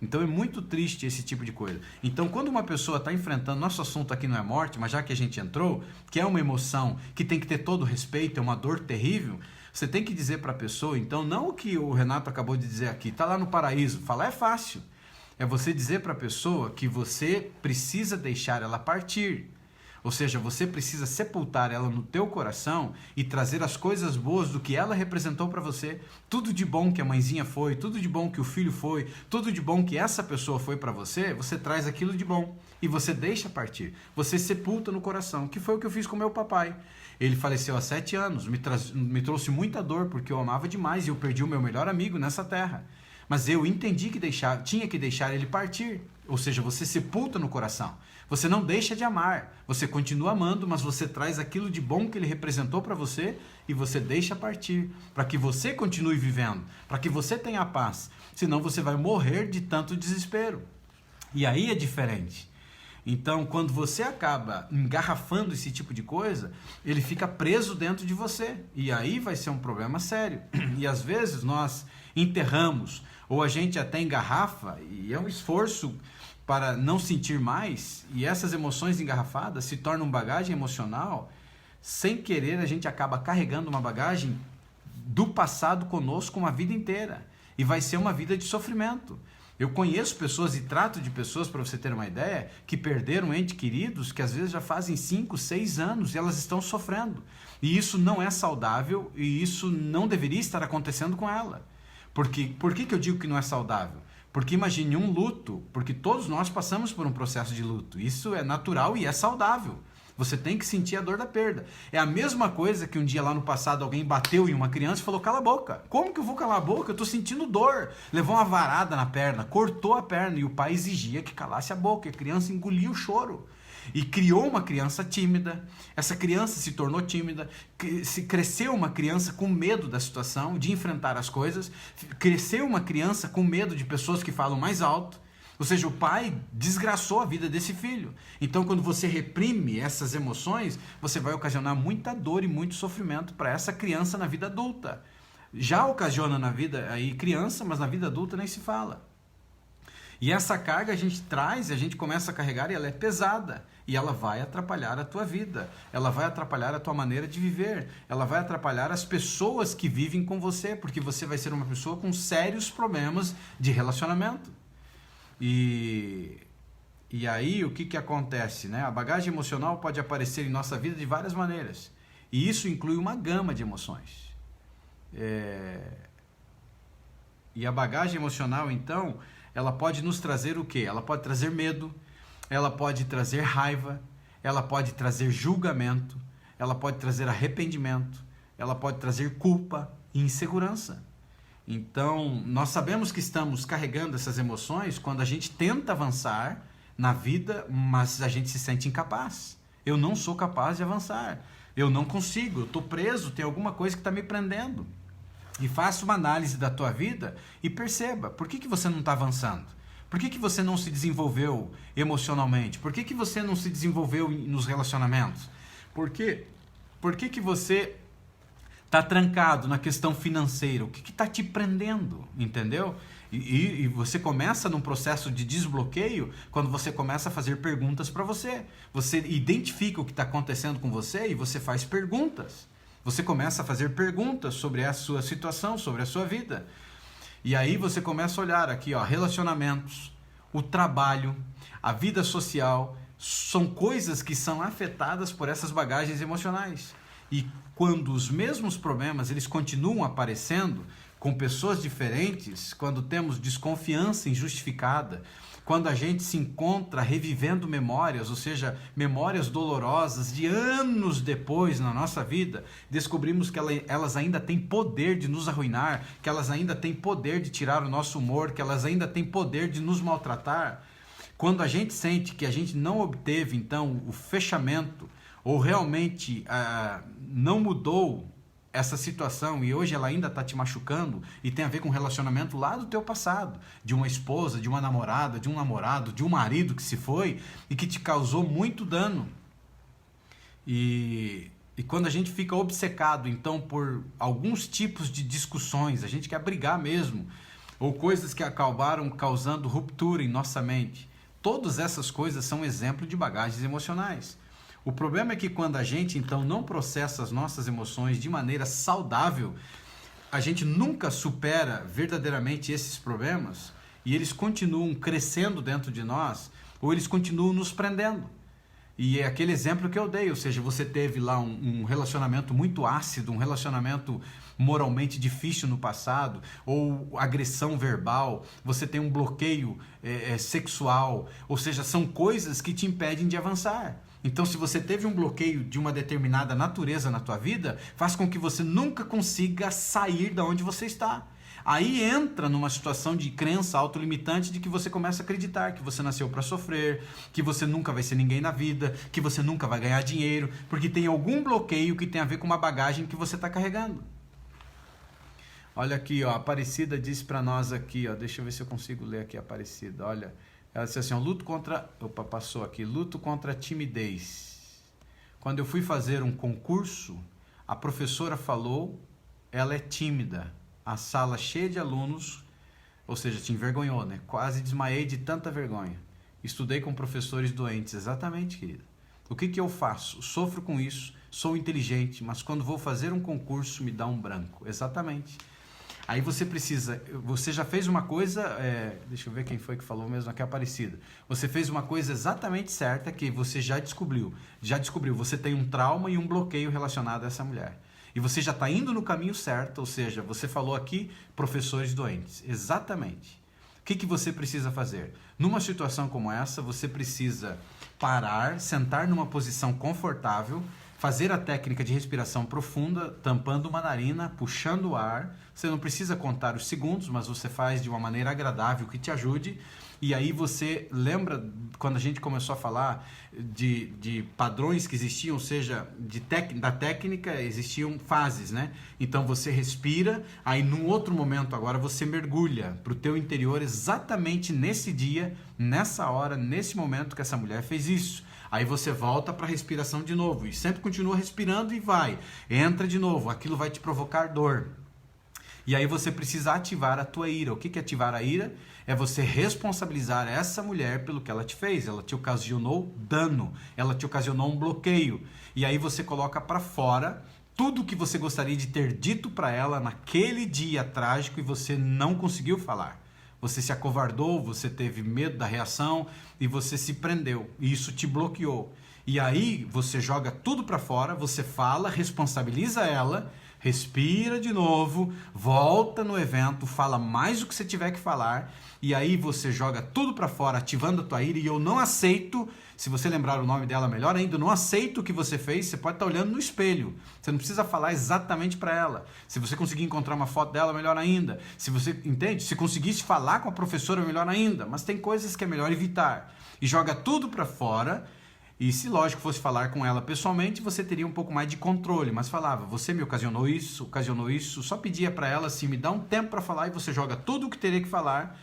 Então é muito triste esse tipo de coisa. Então quando uma pessoa está enfrentando, nosso assunto aqui não é morte, mas já que a gente entrou, que é uma emoção que tem que ter todo o respeito, é uma dor terrível, você tem que dizer para a pessoa, então, não o que o Renato acabou de dizer aqui, está lá no paraíso, falar é fácil. É você dizer para a pessoa que você precisa deixar ela partir. Ou seja, você precisa sepultar ela no teu coração e trazer as coisas boas do que ela representou para você. Tudo de bom que a mãezinha foi, tudo de bom que o filho foi, tudo de bom que essa pessoa foi para você, você traz aquilo de bom e você deixa partir. Você sepulta no coração, que foi o que eu fiz com meu papai. Ele faleceu há 7 anos, me trouxe muita dor porque eu amava demais e eu perdi o meu melhor amigo nessa terra. Mas eu entendi que tinha que deixar ele partir. Ou seja, você sepulta no coração. Você não deixa de amar. Você continua amando, mas você traz aquilo de bom que ele representou para você e você deixa partir. Para que você continue vivendo. Para que você tenha paz. Senão você vai morrer de tanto desespero. E aí é diferente. Então, quando você acaba engarrafando esse tipo de coisa, ele fica preso dentro de você. E aí vai ser um problema sério. E às vezes nós enterramos, ou a gente até engarrafa, e é um esforço para não sentir mais, e essas emoções engarrafadas se tornam bagagem emocional. Sem querer, a gente acaba carregando uma bagagem do passado conosco uma vida inteira. E vai ser uma vida de sofrimento. Eu conheço pessoas e trato de pessoas, para você ter uma ideia, que perderam entes queridos que às vezes já fazem 5, 6 anos e elas estão sofrendo. E isso não é saudável e isso não deveria estar acontecendo com ela. Por que eu digo que não é saudável? Porque imagine um luto, porque todos nós passamos por um processo de luto. Isso é natural e é saudável. Você tem que sentir a dor da perda. É a mesma coisa que um dia lá no passado alguém bateu em uma criança e falou: cala a boca. Como que eu vou calar a boca? Eu estou sentindo dor. Levou uma varada na perna, cortou a perna e o pai exigia que calasse a boca. E a criança engolia o choro. E criou uma criança tímida. Essa criança se tornou tímida. Cresceu uma criança com medo da situação, de enfrentar as coisas. Cresceu uma criança com medo de pessoas que falam mais alto. Ou seja, o pai desgraçou a vida desse filho. Então, quando você reprime essas emoções, você vai ocasionar muita dor e muito sofrimento para essa criança na vida adulta. Já ocasiona na vida aí criança, mas na vida adulta nem se fala. E essa carga a gente traz, a gente começa a carregar e ela é pesada. E ela vai atrapalhar a tua vida. Ela vai atrapalhar a tua maneira de viver. Ela vai atrapalhar as pessoas que vivem com você, porque você vai ser uma pessoa com sérios problemas de relacionamento. E aí o que acontece, né? A bagagem emocional pode aparecer em nossa vida de várias maneiras. E isso inclui uma gama de emoções. E a bagagem emocional, então, ela pode nos trazer o quê? Ela pode trazer medo, ela pode trazer raiva, ela pode trazer julgamento, ela pode trazer arrependimento, ela pode trazer culpa e insegurança. Então, nós sabemos que estamos carregando essas emoções quando a gente tenta avançar na vida, mas a gente se sente incapaz. Eu não sou capaz de avançar. Eu não consigo, eu estou preso, tem alguma coisa que está me prendendo. E faça uma análise da tua vida e perceba, por que você não está avançando? Por que você não se desenvolveu emocionalmente? Por que você não se desenvolveu nos relacionamentos? Por que você está trancado na questão financeira? O que está te prendendo? Entendeu? E você começa num processo de desbloqueio quando você começa a fazer perguntas para você. Você identifica o que está acontecendo com você e você faz perguntas. Você começa a fazer perguntas sobre a sua situação, sobre a sua vida. E aí você começa a olhar aqui, ó, relacionamentos, o trabalho, a vida social, são coisas que são afetadas por essas bagagens emocionais. E quando os mesmos problemas eles continuam aparecendo, com pessoas diferentes, quando temos desconfiança injustificada, quando a gente se encontra revivendo memórias, ou seja, memórias dolorosas de anos depois na nossa vida, descobrimos que elas ainda têm poder de nos arruinar, que elas ainda têm poder de tirar o nosso humor, que elas ainda têm poder de nos maltratar. Quando a gente sente que a gente não obteve, então, o fechamento, ou realmente não mudou essa situação e hoje ela ainda está te machucando e tem a ver com um relacionamento lá do teu passado, de uma esposa, de uma namorada, de um namorado, de um marido que se foi e que te causou muito dano. E quando a gente fica obcecado, então, por alguns tipos de discussões, a gente quer brigar mesmo, ou coisas que acabaram causando ruptura em nossa mente, todas essas coisas são exemplo de bagagens emocionais. O problema é que quando a gente, então, não processa as nossas emoções de maneira saudável, a gente nunca supera verdadeiramente esses problemas e eles continuam crescendo dentro de nós ou eles continuam nos prendendo. E é aquele exemplo que eu dei, ou seja, você teve lá um relacionamento muito ácido, um relacionamento moralmente difícil no passado, ou agressão verbal, você tem um bloqueio sexual, ou seja, são coisas que te impedem de avançar. Então, se você teve um bloqueio de uma determinada natureza na tua vida, faz com que você nunca consiga sair da onde você está. Aí entra numa situação de crença autolimitante de que você começa a acreditar que você nasceu para sofrer, que você nunca vai ser ninguém na vida, que você nunca vai ganhar dinheiro, porque tem algum bloqueio que tem a ver com uma bagagem que você está carregando. Olha aqui, ó, a Aparecida disse para nós aqui, ó, deixa eu ver se eu consigo ler aqui a Aparecida, olha... Ela disse assim, ó, luto contra a timidez. Quando eu fui fazer um concurso, a professora falou, ela é tímida. A sala cheia de alunos, ou seja, te envergonhou, né? Quase desmaiei de tanta vergonha. Estudei com professores doentes. Exatamente, querida. O que eu faço? Sofro com isso, sou inteligente, mas quando vou fazer um concurso me dá um branco. Exatamente. Aí você já fez uma coisa, deixa eu ver quem foi que falou mesmo aqui, Aparecida. Você fez uma coisa exatamente certa que você já descobriu, você tem um trauma e um bloqueio relacionado a essa mulher. E você já está indo no caminho certo, ou seja, você falou aqui, professores doentes. Exatamente. O que você precisa fazer? Numa situação como essa, você precisa parar, sentar numa posição confortável, fazer a técnica de respiração profunda, tampando uma narina, puxando o ar. Você não precisa contar os segundos, mas você faz de uma maneira agradável que te ajude. E aí você lembra, quando a gente começou a falar de padrões que existiam, ou seja, da técnica, existiam fases, né? Então você respira, aí num outro momento agora você mergulha para o teu interior exatamente nesse dia, nessa hora, nesse momento que essa mulher fez isso. Aí você volta para a respiração de novo e sempre continua respirando e vai. Entra de novo, aquilo vai te provocar dor. E aí você precisa ativar a tua ira. O que é ativar a ira? É você responsabilizar essa mulher pelo que ela te fez. Ela te ocasionou dano, ela te ocasionou um bloqueio. E aí você coloca para fora tudo o que você gostaria de ter dito para ela naquele dia trágico e você não conseguiu falar. Você se acovardou, você teve medo da reação e você se prendeu. E isso te bloqueou. E aí você joga tudo para fora, você fala, responsabiliza ela, respira de novo, volta no evento, fala mais o que você tiver que falar. E aí você joga tudo para fora, ativando a tua ira. E eu não aceito, se você lembrar o nome dela melhor ainda, eu não aceito o que você fez. Você pode estar olhando no espelho. Você não precisa falar exatamente para ela. Se você conseguir encontrar uma foto dela, melhor ainda. Se você, entende? Se conseguisse falar com a professora, melhor ainda. Mas tem coisas que é melhor evitar. E joga tudo para fora. E se, lógico, fosse falar com ela pessoalmente, você teria um pouco mais de controle. Mas falava, você me ocasionou isso. Só pedia para ela assim, me dá um tempo para falar e você joga tudo o que teria que falar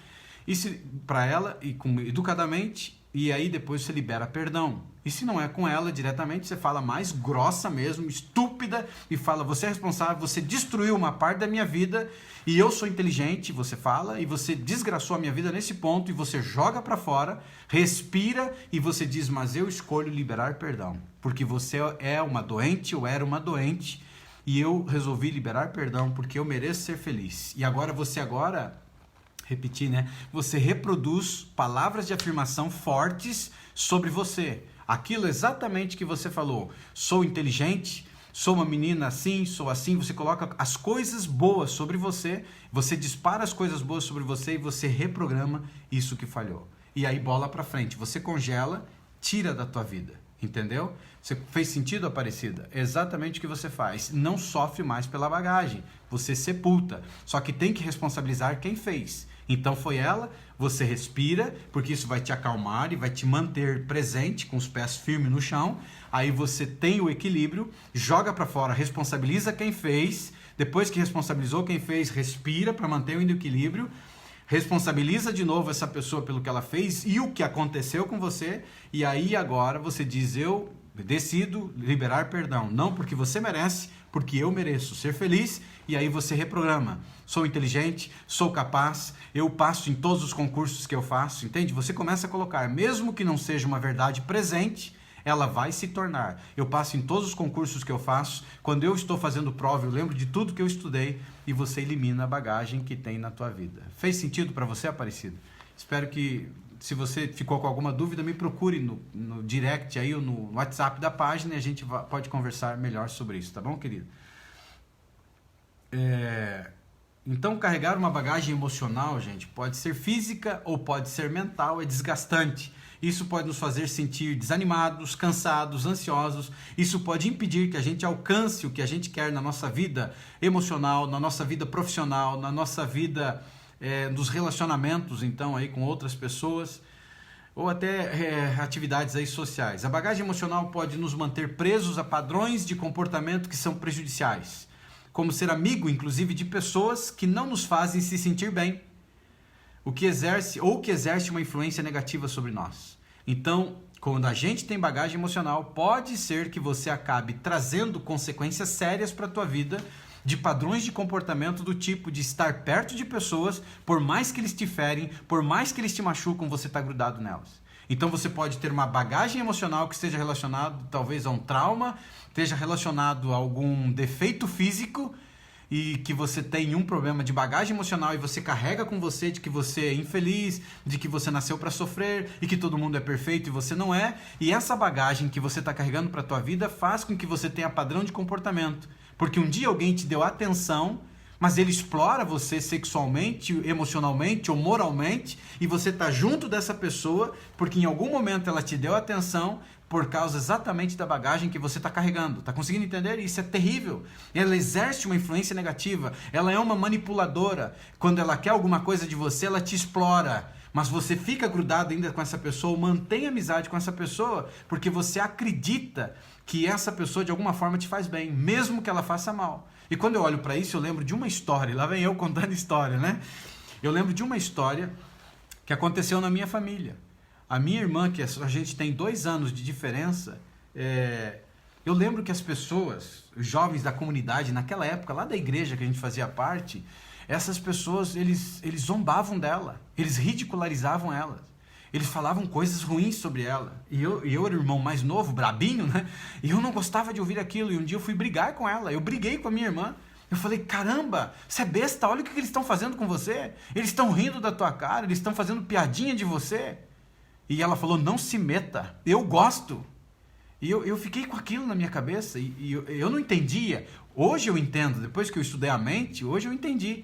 para ela e educadamente. E aí depois você libera perdão. E se não é com ela diretamente, você fala mais grossa mesmo, estúpida, e fala, você é responsável, você destruiu uma parte da minha vida, e eu sou inteligente, você fala, e você desgraçou a minha vida nesse ponto, e você joga pra fora, respira, e você diz, mas eu escolho liberar perdão, porque você é uma doente, eu era uma doente, e eu resolvi liberar perdão, porque eu mereço ser feliz. E agora repetir, né? Você reproduz palavras de afirmação fortes sobre você. Aquilo exatamente que você falou. Sou inteligente, Sou uma menina assim, sou assim. Você coloca as coisas boas sobre você, você dispara as coisas boas sobre você e você reprograma isso que falhou. E aí bola pra frente, você congela, tira da tua vida, entendeu? Você fez sentido, Aparecida? É exatamente o que você faz. Não sofre mais pela bagagem, você sepulta. Só que tem que responsabilizar quem fez. Então foi ela, você respira, porque isso vai te acalmar e vai te manter presente, com os pés firmes no chão. Aí você tem o equilíbrio, joga para fora, responsabiliza quem fez. Depois que responsabilizou quem fez, respira para manter o equilíbrio. Responsabiliza de novo essa pessoa pelo que ela fez e o que aconteceu com você. E aí agora você diz, eu decido liberar perdão. Não porque você merece, porque eu mereço ser feliz. E aí você reprograma. Sou inteligente, sou capaz, eu passo em todos os concursos que eu faço, entende? Você começa a colocar, mesmo que não seja uma verdade presente, ela vai se tornar. Eu passo em todos os concursos que eu faço, quando eu estou fazendo prova, eu lembro de tudo que eu estudei e você elimina a bagagem que tem na tua vida. Fez sentido para você, Aparecido? Espero que, se você ficou com alguma dúvida, me procure no direct aí ou no WhatsApp da página e a gente pode conversar melhor sobre isso, tá bom, querido? Então, carregar uma bagagem emocional, gente, pode ser física ou pode ser mental, é desgastante. Isso pode nos fazer sentir desanimados, cansados, ansiosos. Isso pode impedir que a gente alcance o que a gente quer na nossa vida emocional, na nossa vida profissional, na nossa vida dos relacionamentos, então, aí com outras pessoas, ou até atividades aí sociais. A bagagem emocional pode nos manter presos a padrões de comportamento que são prejudiciais, como ser amigo, inclusive, de pessoas que não nos fazem se sentir bem, que exerce uma influência negativa sobre nós. Então, quando a gente tem bagagem emocional, pode ser que você acabe trazendo consequências sérias para a tua vida, de padrões de comportamento do tipo de estar perto de pessoas, por mais que eles te ferem, por mais que eles te machucam, você está grudado nelas. Então você pode ter uma bagagem emocional que esteja relacionado talvez a um trauma, esteja relacionado a algum defeito físico e que você tem um problema de bagagem emocional e você carrega com você de que você é infeliz, de que você nasceu para sofrer e que todo mundo é perfeito e você não é. E essa bagagem que você está carregando para a tua vida faz com que você tenha padrão de comportamento. Porque um dia alguém te deu atenção, mas ele explora você sexualmente, emocionalmente ou moralmente, e você está junto dessa pessoa porque em algum momento ela te deu atenção por causa exatamente da bagagem que você está carregando. Está conseguindo entender? Isso é terrível. Ela exerce uma influência negativa, ela é uma manipuladora. Quando ela quer alguma coisa de você, ela te explora. Mas você fica grudado ainda com essa pessoa, mantém amizade com essa pessoa, porque você acredita que essa pessoa de alguma forma te faz bem, mesmo que ela faça mal. E quando eu olho para isso, eu lembro de uma história, lá vem eu contando história, né? Eu lembro de uma história que aconteceu na minha família. A minha irmã, que a gente tem 2 anos de diferença, eu lembro que as pessoas, os jovens da comunidade, naquela época, lá da igreja que a gente fazia parte, essas pessoas, eles zombavam dela, eles ridicularizavam ela. Eles falavam coisas ruins sobre ela. E eu era o irmão mais novo, brabinho, né? E eu não gostava de ouvir aquilo. E um dia eu fui brigar com ela. Eu briguei com a minha irmã. Eu falei, caramba, você é besta, olha o que eles estão fazendo com você. Eles estão rindo da tua cara, eles estão fazendo piadinha de você. E ela falou, não se meta, eu gosto. E eu fiquei com aquilo na minha cabeça. E eu não entendia. Hoje eu entendo, depois que eu estudei a mente, hoje eu entendi.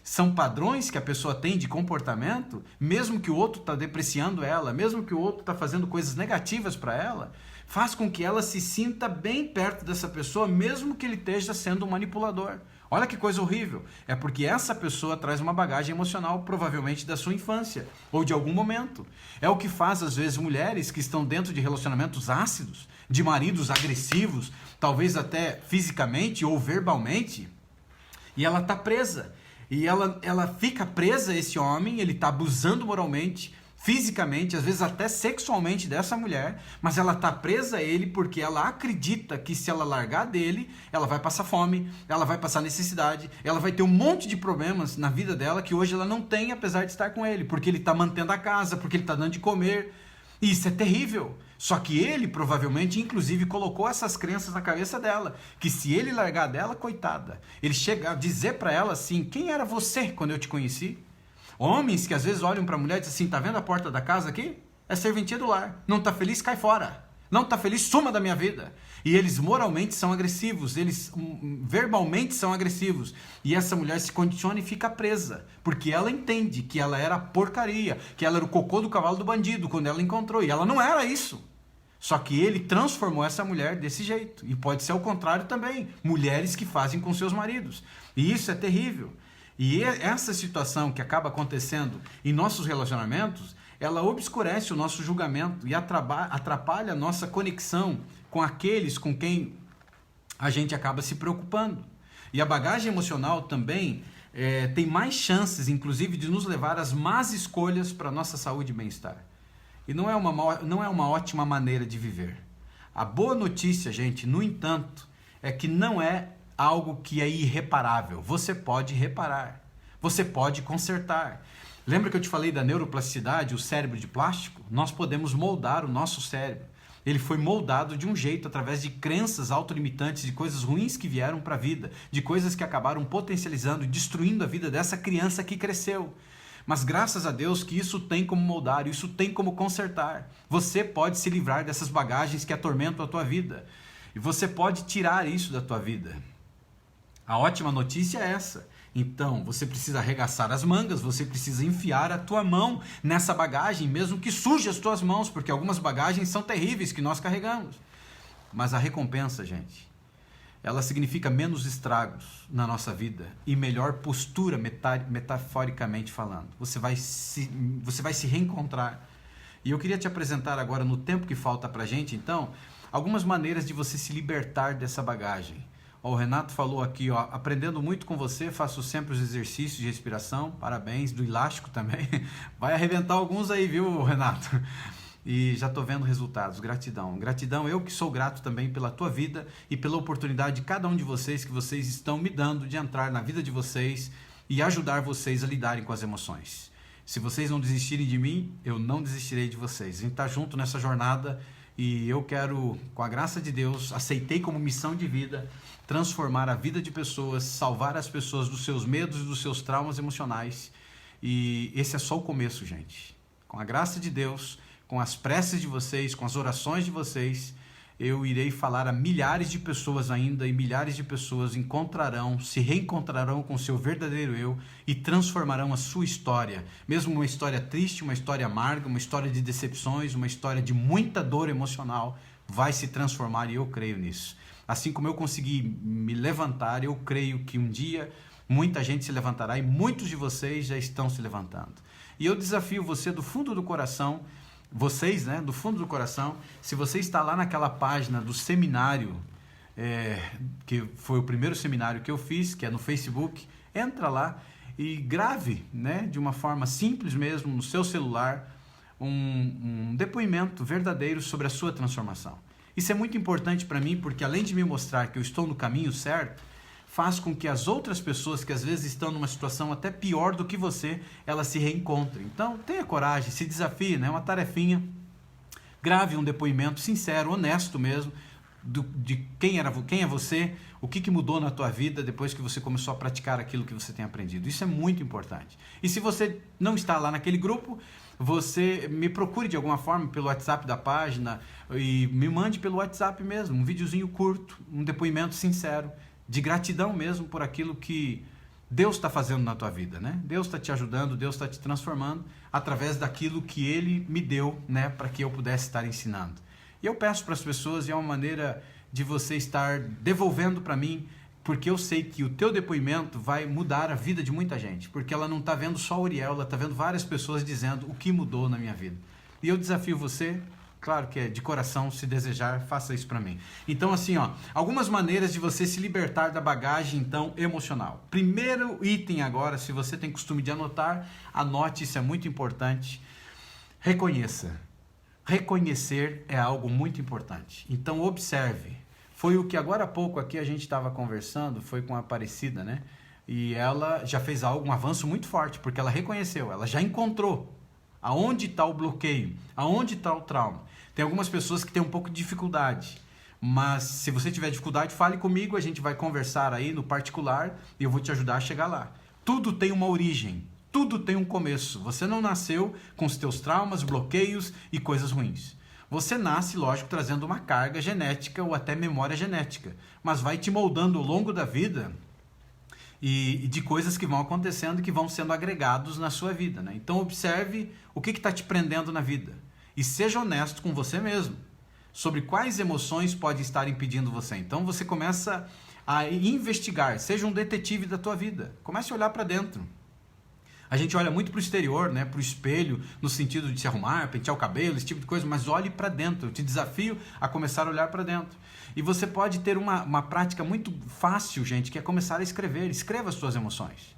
São padrões que a pessoa tem de comportamento, mesmo que o outro está depreciando ela, mesmo que o outro está fazendo coisas negativas para ela, faz com que ela se sinta bem perto dessa pessoa, mesmo que ele esteja sendo um manipulador. Olha que coisa horrível. É porque essa pessoa traz uma bagagem emocional, provavelmente da sua infância, ou de algum momento. É o que faz, às vezes, mulheres que estão dentro de relacionamentos ácidos, de maridos agressivos, talvez até fisicamente ou verbalmente, e ela está presa. E ela fica presa a esse homem, ele está abusando moralmente, fisicamente, às vezes até sexualmente dessa mulher, mas ela está presa a ele porque ela acredita que se ela largar dele, ela vai passar fome, ela vai passar necessidade, ela vai ter um monte de problemas na vida dela que hoje ela não tem, apesar de estar com ele, porque ele está mantendo a casa, porque ele está dando de comer. E isso é terrível. Só que ele provavelmente, inclusive, colocou essas crenças na cabeça dela, que se ele largar dela, coitada, ele chega a dizer para ela assim, quem era você quando eu te conheci? Homens que às vezes olham para a mulher e dizem assim, tá vendo a porta da casa aqui? É serventia do lar. Não tá feliz, cai fora. Não está feliz? Suma da minha vida. E eles moralmente são agressivos, eles verbalmente são agressivos. E essa mulher se condiciona e fica presa, porque ela entende que ela era porcaria, que ela era o cocô do cavalo do bandido quando ela encontrou. E ela não era isso. Só que ele transformou essa mulher desse jeito. E pode ser o contrário também. Mulheres que fazem com seus maridos. E isso é terrível. E essa situação que acaba acontecendo em nossos relacionamentos, ela obscurece o nosso julgamento e atrapalha a nossa conexão com aqueles com quem a gente acaba se preocupando. E a bagagem emocional também tem mais chances, inclusive, de nos levar às más escolhas para a nossa saúde e bem-estar. E não é uma ótima maneira de viver. A boa notícia, gente, no entanto, é que não é algo que é irreparável. Você pode reparar. Você pode consertar. Lembra que eu te falei da neuroplasticidade, o cérebro de plástico? Nós podemos moldar o nosso cérebro. Ele foi moldado de um jeito, através de crenças autolimitantes, de coisas ruins que vieram para a vida, de coisas que acabaram potencializando e destruindo a vida dessa criança que cresceu. Mas graças a Deus que isso tem como moldar, isso tem como consertar. Você pode se livrar dessas bagagens que atormentam a tua vida. E você pode tirar isso da tua vida. A ótima notícia é essa. Então, você precisa arregaçar as mangas, você precisa enfiar a tua mão nessa bagagem, mesmo que suje as tuas mãos, porque algumas bagagens são terríveis que nós carregamos. Mas a recompensa, gente, ela significa menos estragos na nossa vida e melhor postura, metaforicamente falando. Você vai se reencontrar. E eu queria te apresentar agora, no tempo que falta pra gente, então, algumas maneiras de você se libertar dessa bagagem. O Renato falou aqui, aprendendo muito com você, faço sempre os exercícios de respiração, parabéns, do elástico também, vai arrebentar alguns aí, viu, Renato? E já estou vendo resultados, gratidão. Gratidão, eu que sou grato também pela tua vida e pela oportunidade de cada um de vocês que vocês estão me dando de entrar na vida de vocês e ajudar vocês a lidarem com as emoções. Se vocês não desistirem de mim, eu não desistirei de vocês. A gente está junto nessa jornada e eu quero, com a graça de Deus, aceitei como missão de vida transformar a vida de pessoas, salvar as pessoas dos seus medos e dos seus traumas emocionais. E esse é só o começo, gente. Com a graça de Deus, com as preces de vocês, com as orações de vocês, eu irei falar a milhares de pessoas ainda, e milhares de pessoas se reencontrarão com o seu verdadeiro eu e transformarão a sua história. Mesmo uma história triste, uma história amarga, uma história de decepções, uma história de muita dor emocional, vai se transformar, e eu creio nisso. Assim como eu consegui me levantar, eu creio que um dia muita gente se levantará e muitos de vocês já estão se levantando. E eu desafio você do fundo do coração, vocês, né, do fundo do coração, se você está lá naquela página do seminário, que foi o primeiro seminário que eu fiz, que é no Facebook, entra lá e grave, né, de uma forma simples mesmo, no seu celular, um depoimento verdadeiro sobre a sua transformação. Isso é muito importante para mim, porque além de me mostrar que eu estou no caminho certo, faz com que as outras pessoas que às vezes estão numa situação até pior do que você, elas se reencontrem. Então, tenha coragem, se desafie, né? É uma tarefinha. Grave um depoimento sincero, honesto mesmo, de quem é você, o que mudou na tua vida depois que você começou a praticar aquilo que você tem aprendido. Isso é muito importante. E se você não está lá naquele grupo, você me procure de alguma forma pelo WhatsApp da página e me mande pelo WhatsApp mesmo, um videozinho curto, um depoimento sincero, de gratidão mesmo por aquilo que Deus está fazendo na tua vida, né? Deus está te ajudando, Deus está te transformando através daquilo que Ele me deu, né, para que eu pudesse estar ensinando. E eu peço para as pessoas, e é uma maneira de você estar devolvendo para mim, porque eu sei que o teu depoimento vai mudar a vida de muita gente, porque ela não está vendo só o Uriel, ela está vendo várias pessoas dizendo o que mudou na minha vida. E eu desafio você, claro que é de coração, se desejar, faça isso para mim. Então assim, algumas maneiras de você se libertar da bagagem, então, emocional. Primeiro item agora, se você tem costume de anotar, anote, isso é muito importante. Reconheça. Reconhecer é algo muito importante. Então observe. Foi o que agora há pouco aqui a gente estava conversando, foi com a Aparecida, né? E ela já fez um avanço muito forte, porque ela reconheceu, ela já encontrou aonde está o bloqueio, aonde está o trauma. Tem algumas pessoas que têm um pouco de dificuldade, mas se você tiver dificuldade, fale comigo, a gente vai conversar aí no particular e eu vou te ajudar a chegar lá. Tudo tem uma origem, tudo tem um começo. Você não nasceu com os teus traumas, bloqueios e coisas ruins. Você nasce, lógico, trazendo uma carga genética ou até memória genética, mas vai te moldando ao longo da vida e de coisas que vão acontecendo e que vão sendo agregados na sua vida, né? Então observe o que está te prendendo na vida e seja honesto com você mesmo sobre quais emoções podem estar impedindo você. Então você começa a investigar, seja um detetive da tua vida, comece a olhar para dentro. A gente olha muito para o exterior, né, para o espelho, no sentido de se arrumar, pentear o cabelo, esse tipo de coisa, mas olhe para dentro. Eu te desafio a começar a olhar para dentro. E você pode ter uma prática muito fácil, gente, que é começar a escrever. Escreva as suas emoções.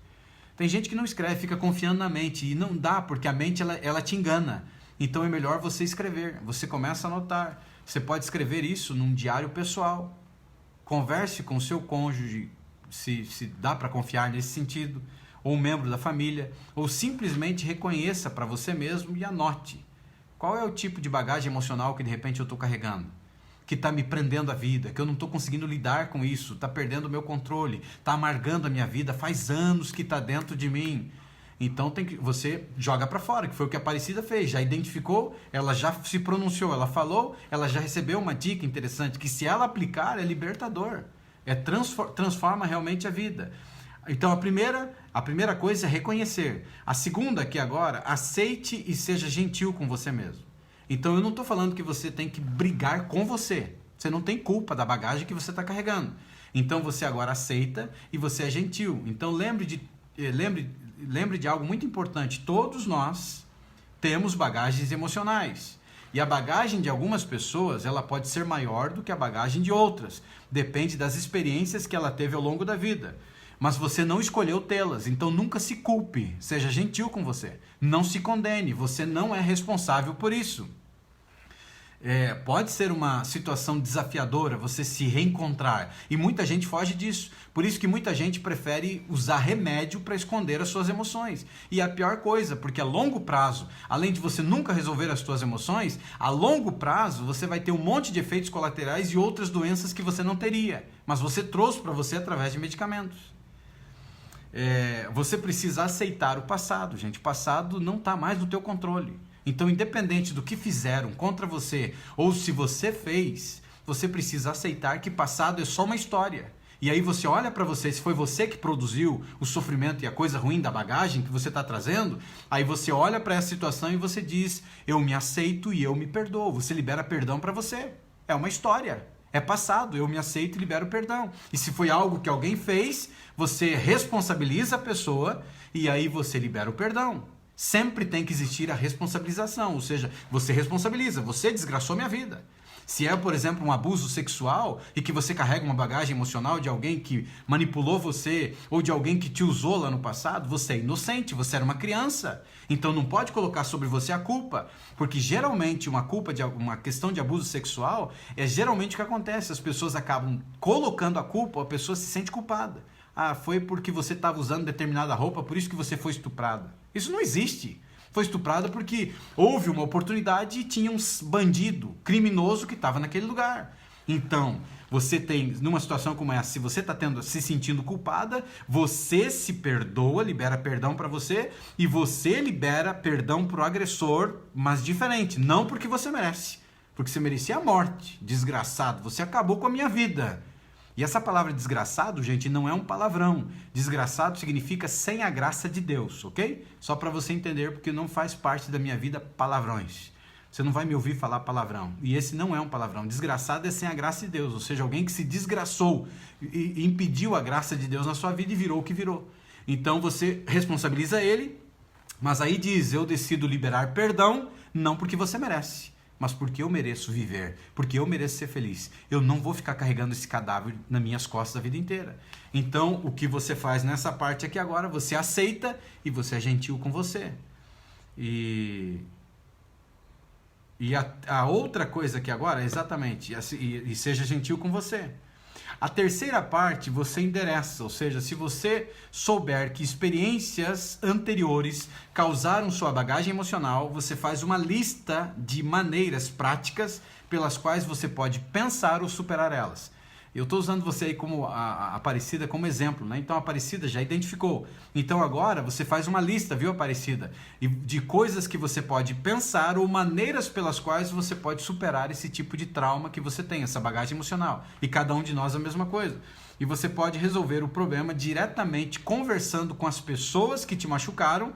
Tem gente que não escreve, fica confiando na mente, e não dá, porque a mente ela te engana. Então é melhor você escrever. Você começa a anotar. Você pode escrever isso num diário pessoal. Converse com o seu cônjuge, se dá para confiar nesse sentido, ou um membro da família, ou simplesmente reconheça para você mesmo e anote. Qual é o tipo de bagagem emocional que de repente eu estou carregando? Que está me prendendo a vida, que eu não estou conseguindo lidar com isso, está perdendo o meu controle, está amargando a minha vida, faz anos que está dentro de mim. Então você joga para fora, que foi o que a Aparecida fez, já identificou, ela já se pronunciou, ela falou, ela já recebeu uma dica interessante, que se ela aplicar é libertador, transforma realmente a vida. Então a primeira coisa é reconhecer. A segunda aqui agora, aceite e seja gentil com você mesmo. Então eu não estou falando que você tem que brigar com você. Você não tem culpa da bagagem que você está carregando. Então você agora aceita e você é gentil. Então lembre de algo muito importante. Todos nós temos bagagens emocionais. E a bagagem de algumas pessoas, ela pode ser maior do que a bagagem de outras. Depende das experiências que ela teve ao longo da vida. Mas você não escolheu tê-las, então nunca se culpe, seja gentil com você. Não se condene, você não é responsável por isso. Pode ser uma situação desafiadora você se reencontrar, e muita gente foge disso. Por isso que muita gente prefere usar remédio para esconder as suas emoções. E é a pior coisa, porque a longo prazo, além de você nunca resolver as suas emoções, a longo prazo você vai ter um monte de efeitos colaterais e outras doenças que você não teria, mas você trouxe para você através de medicamentos. Você precisa aceitar o passado, gente. O passado não está mais no teu controle. Então, independente do que fizeram contra você ou se você fez, você precisa aceitar que passado é só uma história. E aí você olha para você, se foi você que produziu o sofrimento e a coisa ruim da bagagem que você está trazendo, aí você olha para essa situação e você diz, eu me aceito e eu me perdoo. Você libera perdão para você. É uma história. É passado, eu me aceito e libero perdão. E se foi algo que alguém fez, você responsabiliza a pessoa e aí você libera o perdão. Sempre tem que existir a responsabilização, ou seja, você responsabiliza, você desgraçou minha vida. Se é, por exemplo, um abuso sexual e que você carrega uma bagagem emocional de alguém que manipulou você ou de alguém que te usou lá no passado, você é inocente, você era uma criança. Então não pode colocar sobre você a culpa, porque geralmente uma questão de abuso sexual é geralmente o que acontece. As pessoas acabam colocando a culpa, a pessoa se sente culpada. Ah, foi porque você estava usando determinada roupa, por isso que você foi estuprada. Isso não existe. Foi estuprada porque houve uma oportunidade e tinha um bandido, criminoso que estava naquele lugar. Então, você tem, numa situação como essa, se você está se sentindo culpada, você se perdoa, libera perdão para você e você libera perdão para o agressor, mas diferente, não porque você merece, porque você merecia a morte, desgraçado, você acabou com a minha vida. E essa palavra desgraçado, gente, não é um palavrão. Desgraçado significa sem a graça de Deus, ok? Só para você entender, porque não faz parte da minha vida palavrões. Você não vai me ouvir falar palavrão. E esse não é um palavrão. Desgraçado é sem a graça de Deus, ou seja, alguém que se desgraçou e impediu a graça de Deus na sua vida e virou o que virou. Então você responsabiliza ele, mas aí diz, eu decido liberar perdão, não porque você merece, mas porque eu mereço viver, porque eu mereço ser feliz. Eu não vou ficar carregando esse cadáver nas minhas costas a vida inteira. Então, o que você faz nessa parte aqui agora, você aceita e você é gentil com você. E a outra coisa aqui agora, exatamente, e seja gentil com você. A terceira parte você endereça, ou seja, se você souber que experiências anteriores causaram sua bagagem emocional, você faz uma lista de maneiras práticas pelas quais você pode pensar ou superar elas. Eu estou usando você aí como a Aparecida como exemplo, né? Então a Aparecida já identificou. Então agora você faz uma lista, viu, Aparecida? De coisas que você pode pensar ou maneiras pelas quais você pode superar esse tipo de trauma que você tem, essa bagagem emocional. E cada um de nós a mesma coisa. E você pode resolver o problema diretamente conversando com as pessoas que te machucaram,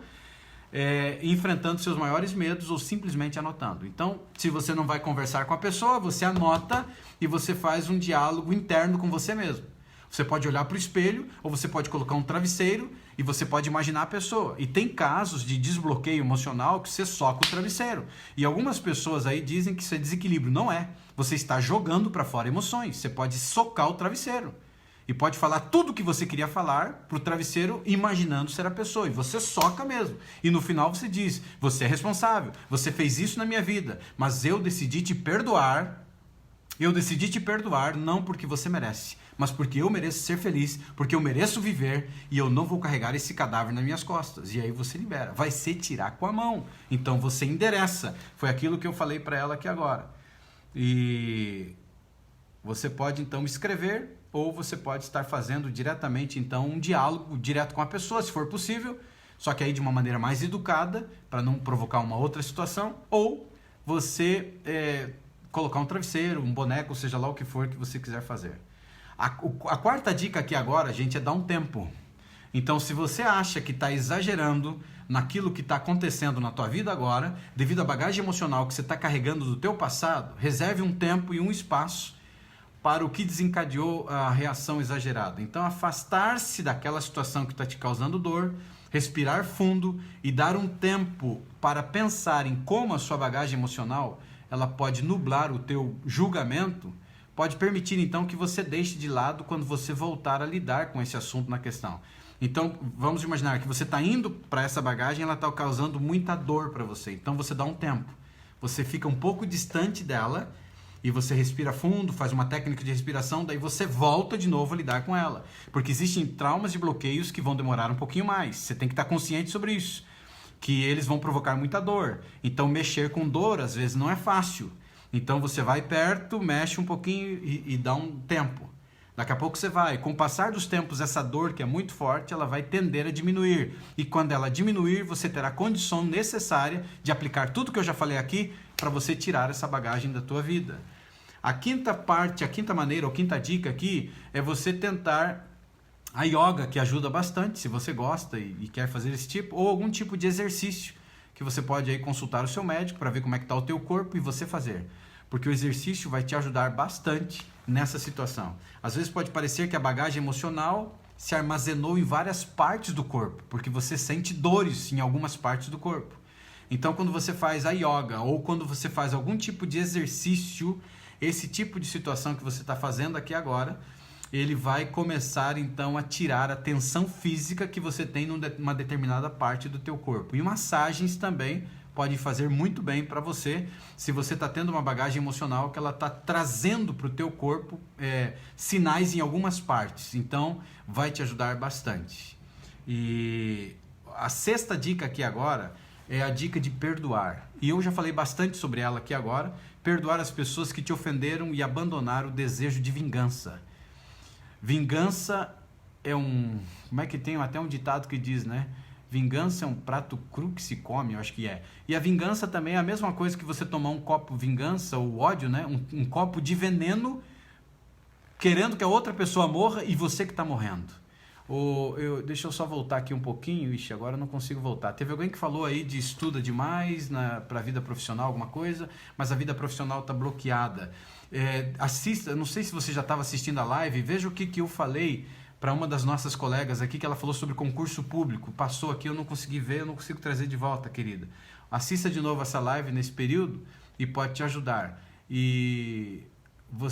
enfrentando seus maiores medos ou simplesmente anotando. Então, se você não vai conversar com a pessoa, você anota e você faz um diálogo interno com você mesmo. Você pode olhar para o espelho ou você pode colocar um travesseiro e você pode imaginar a pessoa. E tem casos de desbloqueio emocional que você soca o travesseiro. E algumas pessoas aí dizem que isso é desequilíbrio. Não é. Você está jogando para fora emoções. Você pode socar o travesseiro. E pode falar tudo o que você queria falar pro travesseiro, imaginando ser a pessoa. E você soca mesmo. E no final você diz, você é responsável, você fez isso na minha vida, mas eu decidi te perdoar. Eu decidi te perdoar não porque você merece, mas porque eu mereço ser feliz, porque eu mereço viver e eu não vou carregar esse cadáver nas minhas costas. E aí você libera. Vai ser tirar com a mão. Então você endereça. Foi aquilo que eu falei para ela aqui agora. E você pode então escrever, ou você pode estar fazendo diretamente, então, um diálogo direto com a pessoa, se for possível, só que aí de uma maneira mais educada, para não provocar uma outra situação, ou você colocar um travesseiro, um boneco, seja lá o que for que você quiser fazer. A quarta dica aqui agora, gente, é dar um tempo. Então, se você acha que está exagerando naquilo que está acontecendo na tua vida agora, devido à bagagem emocional que você está carregando do teu passado, reserve um tempo e um espaço para o que desencadeou a reação exagerada. Então, afastar-se daquela situação que está te causando dor, respirar fundo e dar um tempo para pensar em como a sua bagagem emocional ela pode nublar o teu julgamento, pode permitir então que você deixe de lado quando você voltar a lidar com esse assunto na questão. Então, vamos imaginar que você está indo para essa bagagem, ela está causando muita dor para você. Então, você dá um tempo. Você fica um pouco distante dela e você respira fundo, faz uma técnica de respiração, daí você volta de novo a lidar com ela. Porque existem traumas e bloqueios que vão demorar um pouquinho mais. Você tem que estar consciente sobre isso, que eles vão provocar muita dor. Então, mexer com dor, às vezes, não é fácil. Então, você vai perto, mexe um pouquinho e dá um tempo. Daqui a pouco você vai. Com o passar dos tempos, essa dor que é muito forte, ela vai tender a diminuir. E quando ela diminuir, você terá a condição necessária de aplicar tudo que eu já falei aqui para você tirar essa bagagem da tua vida. A quinta parte, a quinta maneira, ou quinta dica aqui, é você tentar a yoga, que ajuda bastante, se você gosta e quer fazer esse tipo, ou algum tipo de exercício, que você pode aí consultar o seu médico para ver como é que está o teu corpo e você fazer. Porque o exercício vai te ajudar bastante nessa situação. Às vezes pode parecer que a bagagem emocional se armazenou em várias partes do corpo, porque você sente dores em algumas partes do corpo. Então, quando você faz a yoga ou quando você faz algum tipo de exercício, esse tipo de situação que você está fazendo aqui agora, ele vai começar então a tirar a tensão física que você tem numa determinada parte do teu corpo. E massagens também podem fazer muito bem para você, se você está tendo uma bagagem emocional que ela está trazendo para o teu corpo sinais em algumas partes. Então, vai te ajudar bastante. E a sexta dica aqui agora é a dica de perdoar. E eu já falei bastante sobre ela aqui agora. Perdoar as pessoas que te ofenderam e abandonar o desejo de vingança. Vingança é como é que tem até um ditado que diz, né? Vingança é um prato cru que se come, eu acho que é. E a vingança também é a mesma coisa que você tomar um copo vingança ou ódio, né? Um copo de querendo que a outra pessoa morra e você que está morrendo. Deixa eu só voltar aqui um pouquinho. Ixi, agora eu não consigo voltar. Teve alguém que falou aí de estuda demais para a vida profissional, alguma coisa, mas a vida profissional está bloqueada. Assista, não sei se você já estava assistindo a live, veja o que eu falei para uma das nossas colegas aqui, que ela falou sobre concurso público. Passou aqui, eu não consegui ver, eu não consigo trazer de volta, querida. Assista de novo essa live nesse período e pode te ajudar. E não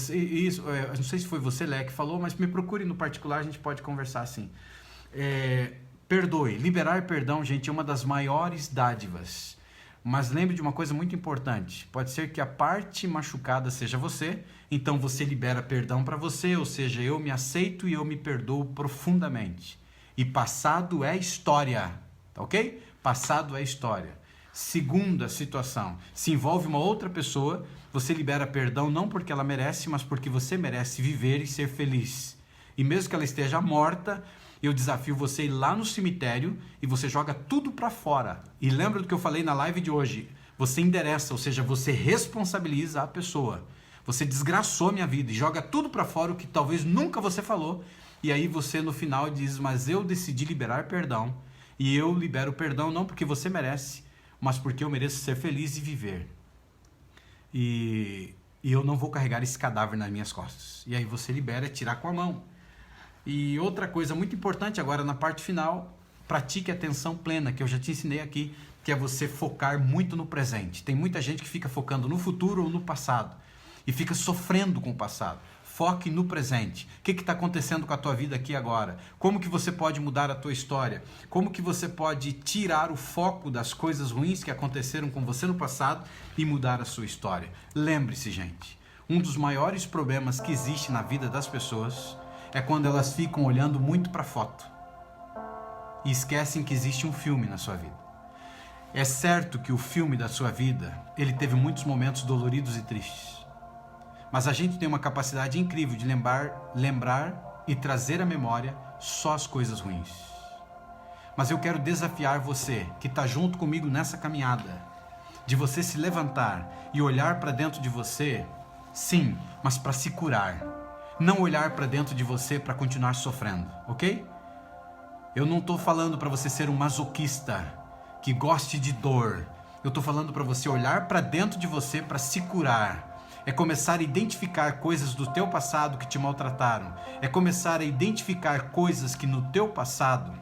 sei se foi você, Lé, que falou, mas me procure no particular, a gente pode conversar assim. Perdoe. Liberar perdão, gente, é uma das maiores dádivas. Mas lembre de uma coisa muito importante. Pode ser que a parte machucada seja você, então você libera perdão para você, ou seja, eu me aceito e eu me perdoo profundamente. E passado é história, tá ok? Passado é história. Segunda situação, se envolve uma outra pessoa, Você libera perdão não porque ela merece, mas porque você merece viver e ser feliz. E mesmo que ela esteja morta, eu desafio você a ir lá no cemitério e você joga tudo para fora. E lembra do que eu falei na live de hoje? Você endereça, ou seja, você responsabiliza a pessoa. Você desgraçou minha vida e joga tudo para fora, o que talvez nunca você falou. E aí você no final diz, mas eu decidi liberar perdão. E eu libero perdão não porque você merece, mas porque eu mereço ser feliz e viver. E eu não vou carregar esse cadáver nas minhas costas. E aí você libera, tirar com a mão. E outra coisa muito importante agora na parte final, pratique a atenção plena, que eu já te ensinei aqui, que é você focar muito no presente. Tem muita gente que fica focando no futuro ou no passado e fica sofrendo com o passado. Foque no presente. O que está acontecendo com a tua vida aqui agora? Como que você pode mudar a tua história? Como que você pode tirar o foco das coisas ruins que aconteceram com você no passado e mudar a sua história? Lembre-se, gente, um dos maiores problemas que existe na vida das pessoas é quando elas ficam olhando muito para a foto e esquecem que existe um filme na sua vida. É certo que o filme da sua vida, ele teve muitos momentos doloridos e tristes. Mas a gente tem uma capacidade incrível de lembrar e trazer à memória só as coisas ruins. Mas eu quero desafiar você, que está junto comigo nessa caminhada, de você se levantar e olhar para dentro de você, sim, mas para se curar. Não olhar para dentro de você para continuar sofrendo, ok? Eu não estou falando para você ser um masoquista que goste de dor. Eu estou falando para você olhar para dentro de você para se curar. É começar a identificar coisas do teu passado que te maltrataram. É começar a identificar coisas que no teu passado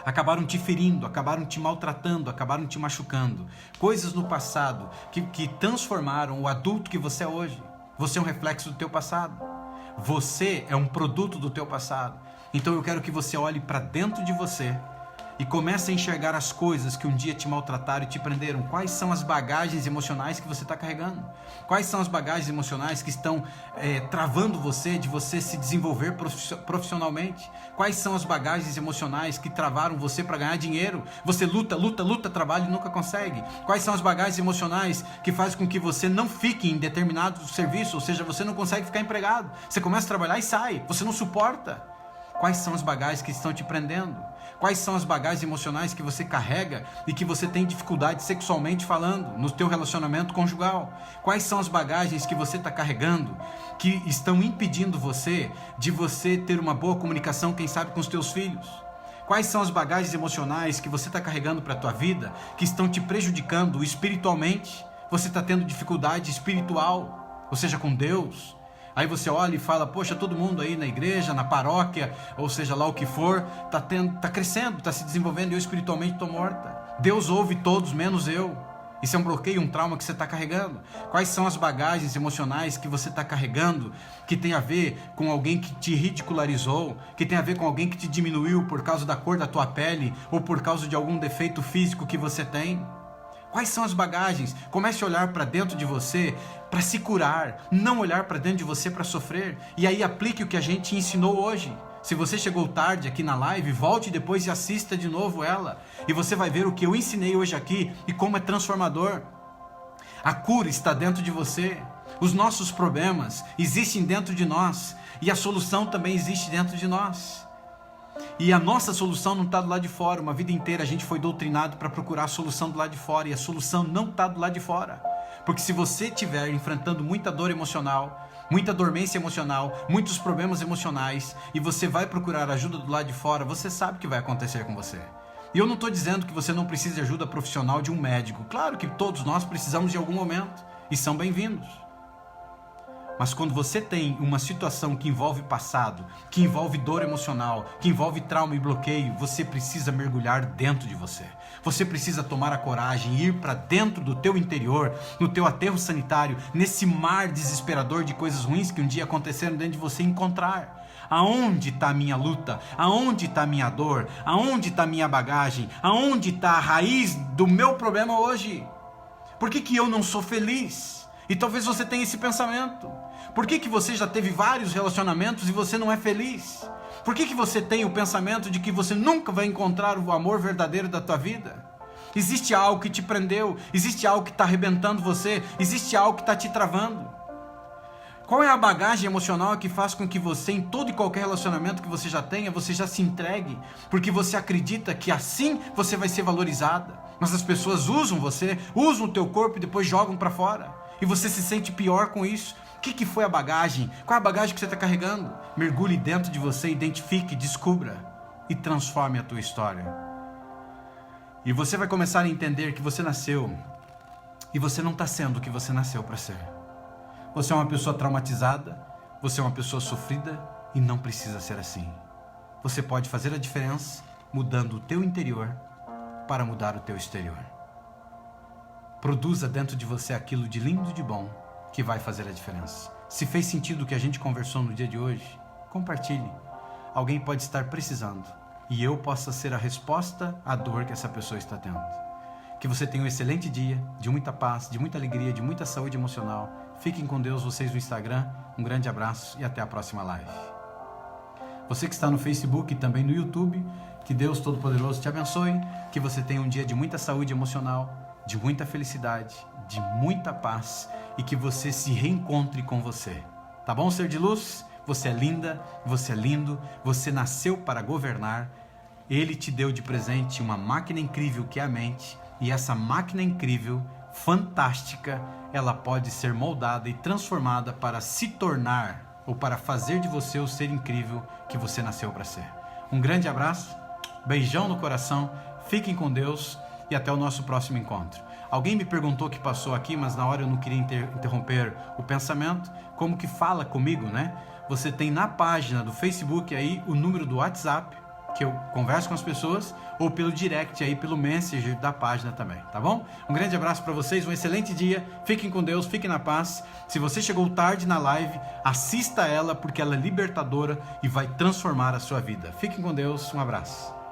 acabaram te ferindo, acabaram te maltratando, acabaram te machucando. Coisas no passado que transformaram o adulto que você é hoje. Você é um reflexo do teu passado. Você é um produto do teu passado. Então eu quero que você olhe para dentro de você e comece a enxergar as coisas que um dia te maltrataram e te prenderam. Quais são as bagagens emocionais que você está carregando? Quais são as bagagens emocionais que estão travando você de você se desenvolver profissionalmente? Quais são as bagagens emocionais que travaram você para ganhar dinheiro? Você luta, trabalha e nunca consegue. Quais são as bagagens emocionais que fazem com que você não fique em determinado serviço? Ou seja, você não consegue ficar empregado. Você começa a trabalhar e sai. Você não suporta. Quais são as bagagens que estão te prendendo? Quais são as bagagens emocionais que você carrega e que você tem dificuldade sexualmente falando no teu relacionamento conjugal? Quais são as bagagens que você está carregando que estão impedindo você de você ter uma boa comunicação, quem sabe, com os teus filhos? Quais são as bagagens emocionais que você está carregando para a tua vida que estão te prejudicando espiritualmente? Você está tendo dificuldade espiritual, ou seja, com Deus? Aí você olha e fala, poxa, todo mundo aí na igreja, na paróquia, ou seja lá o que for, tá crescendo, está se desenvolvendo, e eu espiritualmente estou morta. Deus ouve todos, menos eu. Isso é um bloqueio, um trauma que você está carregando. Quais são as bagagens emocionais que você está carregando, que tem a ver com alguém que te ridicularizou, que tem a ver com alguém que te diminuiu por causa da cor da tua pele, ou por causa de algum defeito físico que você tem? Quais são as bagagens? Comece a olhar para dentro de você para se curar, não olhar para dentro de você para sofrer. E aí aplique o que a gente ensinou hoje. Se você chegou tarde aqui na live, volte depois e assista de novo ela. E você vai ver o que eu ensinei hoje aqui e como é transformador. A cura está dentro de você. Os nossos problemas existem dentro de nós. E a solução também existe dentro de nós. E a nossa solução não está do lado de fora. Uma vida inteira a gente foi doutrinado para procurar a solução do lado de fora. E a solução não está do lado de fora. Porque se você estiver enfrentando muita dor emocional, muita dormência emocional, muitos problemas emocionais, e você vai procurar ajuda do lado de fora, você sabe o que vai acontecer com você. E eu não estou dizendo que você não precisa de ajuda profissional de um médico. Claro que todos nós precisamos em algum momento. E são bem-vindos. Mas quando você tem uma situação que envolve passado, que envolve dor emocional, que envolve trauma e bloqueio, você precisa mergulhar dentro de você. Você precisa tomar a coragem e ir para dentro do teu interior, no teu aterro sanitário, nesse mar desesperador de coisas ruins que um dia aconteceram dentro de você, e encontrar. Aonde está a minha luta? Aonde está a minha dor? Aonde está a minha bagagem? Aonde está a raiz do meu problema hoje? Por que eu não sou feliz? E talvez você tenha esse pensamento. Por que você já teve vários relacionamentos e você não é feliz? Por que você tem o pensamento de que você nunca vai encontrar o amor verdadeiro da tua vida? Existe algo que te prendeu, existe algo que está arrebentando você, existe algo que está te travando. Qual é a bagagem emocional que faz com que você, em todo e qualquer relacionamento que você já tenha, você já se entregue? Porque você acredita que assim você vai ser valorizada. Mas as pessoas usam você, usam o teu corpo e depois jogam para fora. E você se sente pior com isso. O que foi a bagagem? Qual é a bagagem que você está carregando? Mergulhe dentro de você, identifique, descubra e transforme a tua história. E você vai começar a entender que você nasceu e você não está sendo o que você nasceu para ser. Você é uma pessoa traumatizada, você é uma pessoa sofrida e não precisa ser assim. Você pode fazer a diferença mudando o teu interior para mudar o teu exterior. Produza dentro de você aquilo de lindo e de bom que vai fazer a diferença. Se fez sentido o que a gente conversou no dia de hoje, compartilhe. Alguém pode estar precisando e eu possa ser a resposta à dor que essa pessoa está tendo. Que você tenha um excelente dia, de muita paz, de muita alegria, de muita saúde emocional. Fiquem com Deus, vocês no Instagram. Um grande abraço e até a próxima live. Você que está no Facebook e também no YouTube, que Deus Todo-Poderoso te abençoe. Que você tenha um dia de muita saúde emocional, de muita felicidade, de muita paz e que você se reencontre com você. Tá bom, ser de luz? Você é linda, você é lindo, você nasceu para governar. Ele te deu de presente uma máquina incrível que é a mente. E essa máquina incrível, fantástica, ela pode ser moldada e transformada para se tornar ou para fazer de você o ser incrível que você nasceu para ser. Um grande abraço, beijão no coração, fiquem com Deus e até o nosso próximo encontro. Alguém me perguntou o que passou aqui, mas na hora eu não queria interromper o pensamento. Como que fala comigo, né? Você tem na página do Facebook aí o número do WhatsApp, que eu converso com as pessoas, ou pelo direct aí, pelo Messenger da página também, tá bom? Um grande abraço para vocês, um excelente dia, fiquem com Deus, fiquem na paz. Se você chegou tarde na live, assista ela porque ela é libertadora e vai transformar a sua vida. Fiquem com Deus, um abraço.